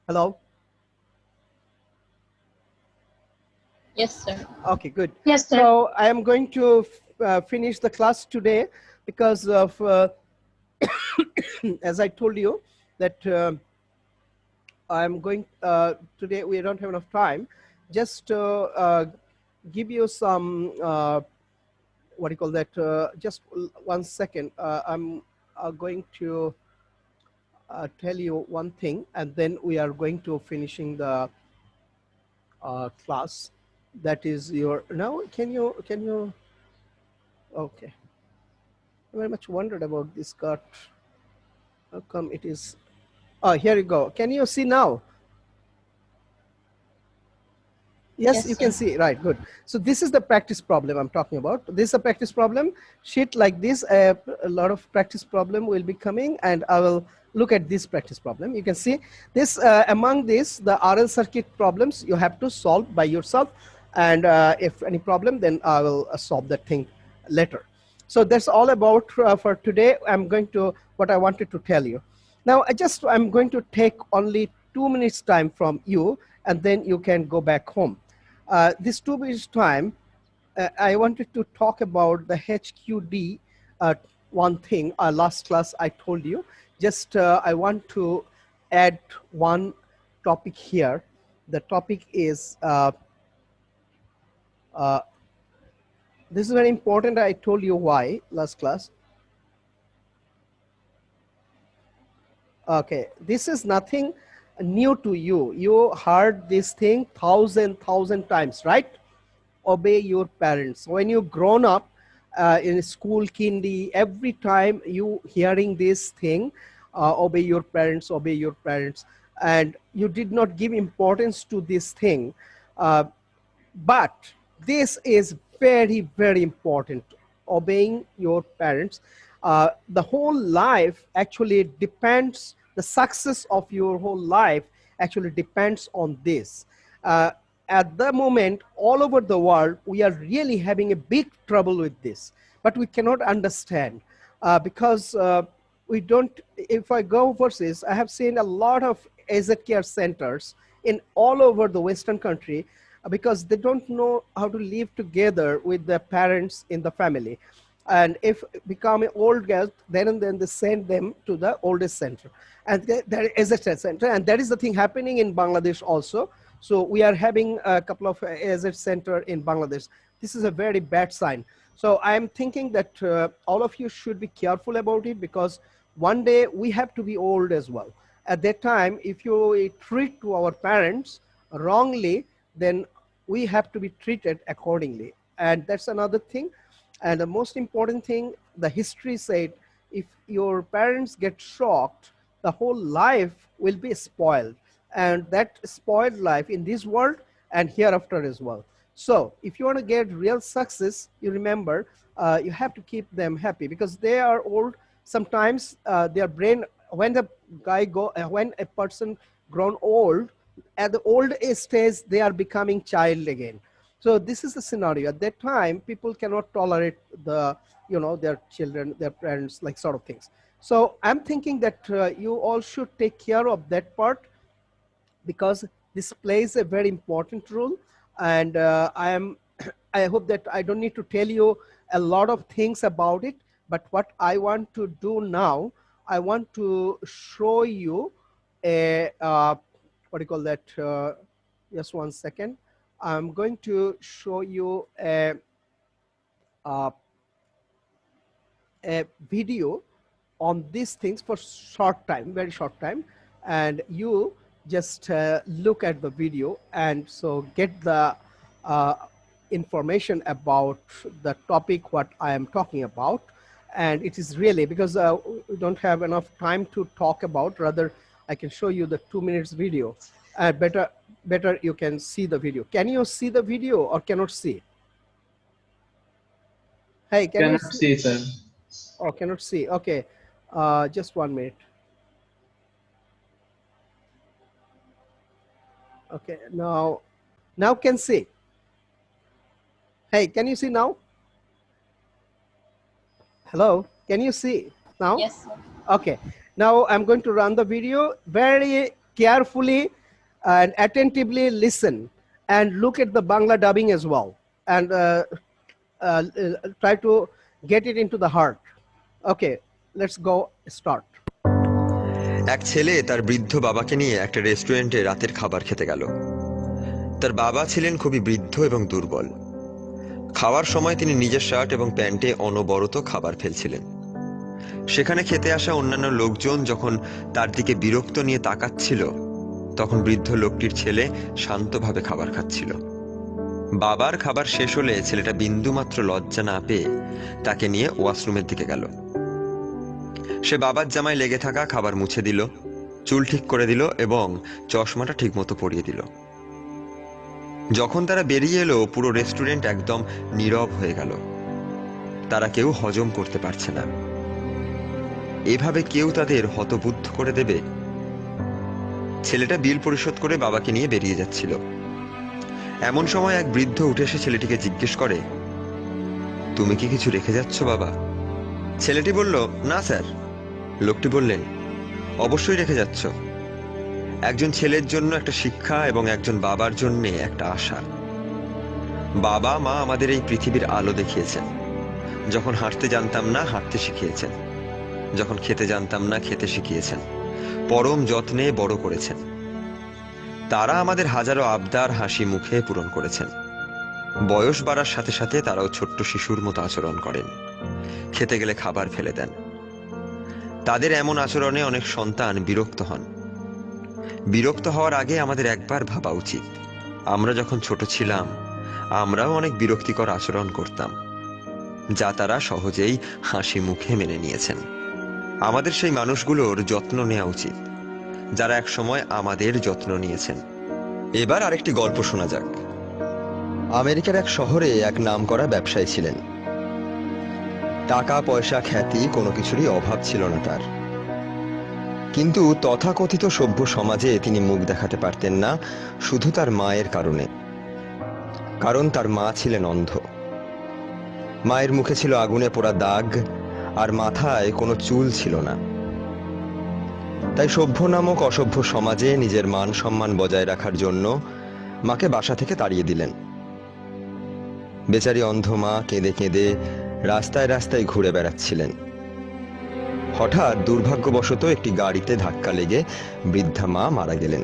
Hello? Yes, sir. Okay, good. Yes, sir. So I am going to finish the class today because of, as I told you, that I'm going, today we don't have enough time, just to give you some, what do you call that, just 1 second. I'm going to tell you one thing and then we are going to finishing the class. That is your, now can you, okay. very much wondered about this cut. How come it is? Oh, here you go. Can you see now? Yes, Yes, you can sir. see, right, good. So this is the practice problem I'm talking about. This is a practice problem. Sheet like this, a lot of practice problem will be coming, and I will look at this practice problem. You can see this, among this, the RL circuit problems you have to solve by yourself. And if any problem, then I will solve that thing later. So that's all about for today. I'm going to, what I wanted to tell you. Now, I'm going to take only 2 minutes time from you, and then you can go back home. This 2 minutes time, I wanted to talk about the HQD. One thing, last class I told you, just I want to add one topic here. The topic is, this is very important. I told you why last class. Okay, this is nothing new to you. You heard this thing thousand times, right? Obey your parents. When you grown up in school, kindy, every time you hearing this thing, obey your parents, and you did not give importance to this thing. But this is very important, obeying your parents. The whole life actually depends, the success of your whole life actually depends on this. At the moment, all over the world, we are really having a big trouble with this, but we cannot understand because we don't, if I go overseas, I have seen a lot of AZ care centers in all over the Western country, because they don't know how to live together with their parents in the family. And if become an old girl, then and then they send them to the oldest center. And there is a center, and that is the thing happening in Bangladesh also. So we are having a couple of AZ center in Bangladesh. This is a very bad sign. So I'm thinking that all of you should be careful about it, because one day we have to be old as well. At that time, if you treat to our parents wrongly, then we have to be treated accordingly. And that's another thing. And the most important thing, the history said, if your parents get shocked, the whole life will be spoiled. And that spoiled life in this world and hereafter as well. So if you want to get real success, you remember, you have to keep them happy, because they are old. Sometimes their brain, when when a person grown old, at the old age stage, they are becoming child again. So this is the scenario. At that time, people cannot tolerate the, their children, their parents, like sort of things. So I'm thinking that you all should take care of that part, because this plays a very important role. And I hope that I don't need to tell you a lot of things about it. But what I want to do now, I want to show you a, what do you call that? Just 1 second. I'm going to show you a video on these things for short time, very short time. And you just look at the video, and so get the information about the topic what I am talking about. And it is really, because we don't have enough time to talk about, rather I can show you the 2 minutes video. Better you can see the video. Can you see the video or cannot see? Hey, can you Cannot see, sir. Oh, cannot see. Okay, just 1 minute. Okay, now can see. Hey, can you see now? Hello, can you see now? Yes, sir. Okay, now I'm going to run the video. Very carefully and attentively listen, and look at the Bangla dubbing as well, and try to get it into the heart. Okay, let's go start. এক ছেলে তার বৃদ্ধ বাবাকে নিয়ে একটা রেস্টুরেন্টে রাতের খাবার খেতে গেল। তার বাবা ছিলেন খুবই বৃদ্ধ এবং দুর্বল। খাওয়ার সময় তিনি নিজের শার্ট এবং প্যান্টে অনবরত খাবার ফেলছিলেন। সেখানে খেতে আসা অন্যান্য লোকজন যখন তার দিকে বিরক্ত নিয়ে তাকাচ্ছিল, তখন বৃদ্ধ লোকটির ছেলে শান্তভাবে খাবার খাচ্ছিল। বাবার খাবার শেষ হলে ছেলেটা বিন্দুমাত্র লজ্জা না পেয়ে তাকে নিয়ে ওয়াশরুমের দিকে গেল। সে বাবার জামায় লেগে থাকা খাবার মুছে দিল, চুল ঠিক করে দিল এবং চশমাটা ঠিকমতো পরিয়ে দিল। যখন তারা বেরিয়ে এলো, পুরো রেস্টুরেন্ট একদম নীরব হয়ে গেল। তারা কেউ হজম করতে পারছে না। এভাবে কেউ তাদের হতবুদ্ধ করে দেবে? ছেলেটা বিল পরিশোধ করে বাবাকে নিয়ে বেরিয়ে যাচ্ছিল। এমন সময় এক বৃদ্ধ উঠে এসে ছেলেটিকে জিজ্ঞেস করে, তুমি কি কিছু রেখে যাচ্ছ বাবা? ছেলেটি বলল, না স্যার। লোকটি বললেন, অবশ্যই রেখে যাচ্ছ। একজন ছেলের জন্য একটা শিক্ষা এবং একজন বাবার জন্য একটা আশা। বাবা মা আমাদের এই পৃথিবীর আলো দেখিয়েছেন। যখন হাঁটতে জানতাম না, হাঁটতে শিখিয়েছেন। যখন খেতে জানতাম না, খেতে শিখিয়েছেন। পরম যত্নে বড় করেছেন। তারা আমাদের হাজারো আবদার হাসি মুখে পূরণ করেছেন। বয়স বাড়ার সাথে সাথে তারাও ছোট্ট শিশুর মতো আচরণ করেন। খেতে গেলে খাবার ফেলে দেন। তাদের এমন আচরণে অনেক সন্তান বিরক্ত হন। বিরক্ত হওয়ার আগে আমাদের একবার ভাবা উচিত, আমরা যখন ছোট ছিলাম আমরাও অনেক বিরক্তিকর আচরণ করতাম, যা তারা সহজেই হাসি মুখে মেনে নিয়েছেন। আমাদের সেই মানুষগুলোর যত্ন নেওয়া উচিত, যারা এক সময় আমাদের যত্ন নিয়েছেন। এবার আরেকটি গল্প শোনা যাক। আমেরিকার এক শহরে এক নামকরা ব্যবসায়ী ছিলেন। টাকা পয়সা খ্যাতি কোনো কিছুরই অভাব ছিল না তার। কিন্তু তথাকথিত সভ্য সমাজে তিনি মুখ দেখাতে পারতেন না, শুধু তার মায়ের কারণে। কারণ তার মা ছিলেন অন্ধ। মায়ের মুখে ছিল আগুনে পোড়া দাগ, আর মাথায় কোনো চুল ছিল না। তাই সভ্য নামক অসভ্য সমাজে নিজের মান সম্মান বজায় রাখার জন্য মাকে বাসা থেকে তাড়িয়ে দিলেন। বেচারি অন্ধ মা কেঁদে কেঁদে রাস্তায় রাস্তায় ঘুরে বেড়াচ্ছিলেন। হঠাৎ দুর্ভাগ্যবশত একটি গাড়িতে ধাক্কা লেগে বৃদ্ধা মা মারা গেলেন।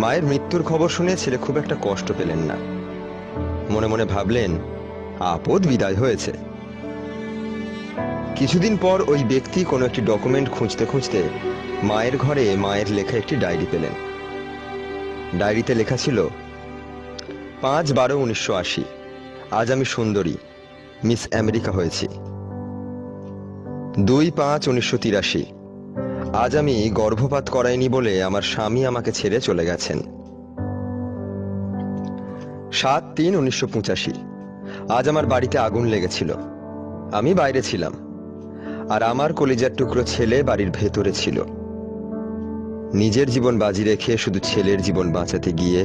মায়ের মৃত্যুর খবর শুনে ছেলে খুব একটা কষ্ট পেলেন না। মনে মনে ভাবলেন, আপদ বিদায় হয়েছে। কিছুদিন পর ওই ব্যক্তি কোনো একটি ডকুমেন্ট খুঁজতে খুঁজতে মায়ের ঘরে মায়ের লেখা একটি ডায়েরি পেলেন। ডায়েরিতে লেখা ছিল, 5/12/1980, আজ আমি সুন্দরী মিস আমেরিকা হয়েছি। 2/5/1983, আজ আমি গর্ভপাত করাইনি বলে আমার স্বামী আমাকে ছেড়ে চলে গেছেন। 7/3/1985, আজ আমার বাড়িতে আগুন লেগেছিল। আমি বাইরে ছিলাম, আর আমার কলিজার টুকরো ছেলে বাড়ির ভেতরে ছিল। নিজের জীবন বাজি রেখে শুধু ছেলের জীবন বাঁচাতে গিয়ে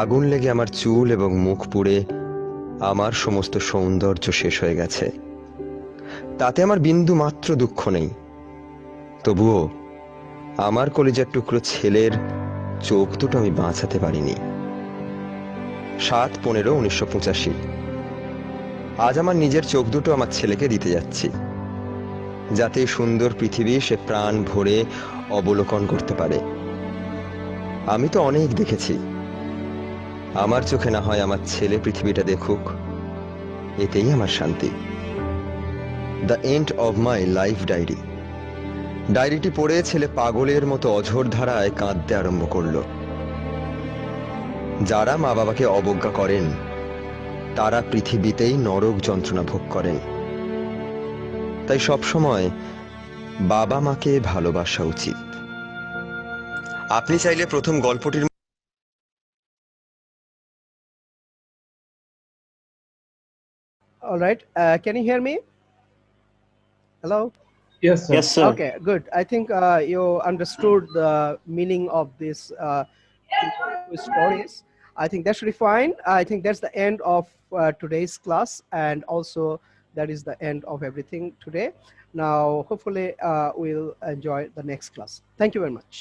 আগুন লেগে আমার চুল এবং মুখ পুড়ে আমার সমস্ত সৌন্দর্য শেষ হয়ে গেছে। তাতে আমার বিন্দু মাত্র দুঃখ নেই। তবুও আমার কলিজার টুকরো ছেলের চোখ দুটো আমি বাঁচাতে পারিনি। 7/15/1985, আজ আমার নিজের চোখ দুটো আমার ছেলেকে দিতে যাচ্ছি, যাতে সুন্দর পৃথিবী সে প্রাণ ভরে অবলোকন করতে পারে। আমি তো অনেক দেখেছি, আমার চোখে না হয় আমার ছেলে পৃথিবীটা দেখুক, এতেই আমার শান্তি। The end of my life diary. ডায়েরিটি পড়ে ছেলে পাগলের মতো অঝোর ধারায় কাঁদতে আরম্ভ করল। যারা মা বাবাকে অবজ্ঞা করেন তারা পৃথিবীতেই নরক যন্ত্রণা ভোগ করেন। তাই সবসময় বাবা মাকে ভালোবাসা উচিত। আপনি চাইলে প্রথম গল্পটির All right. Can you hear me? Hello? Yes, sir. Yes, sir. Okay, good. I think you understood the meaning of this stories. I think that should be fine. I think that's the end of today's class, and also that is the end of everything today. Now, hopefully, we'll enjoy the next class. Thank you very much.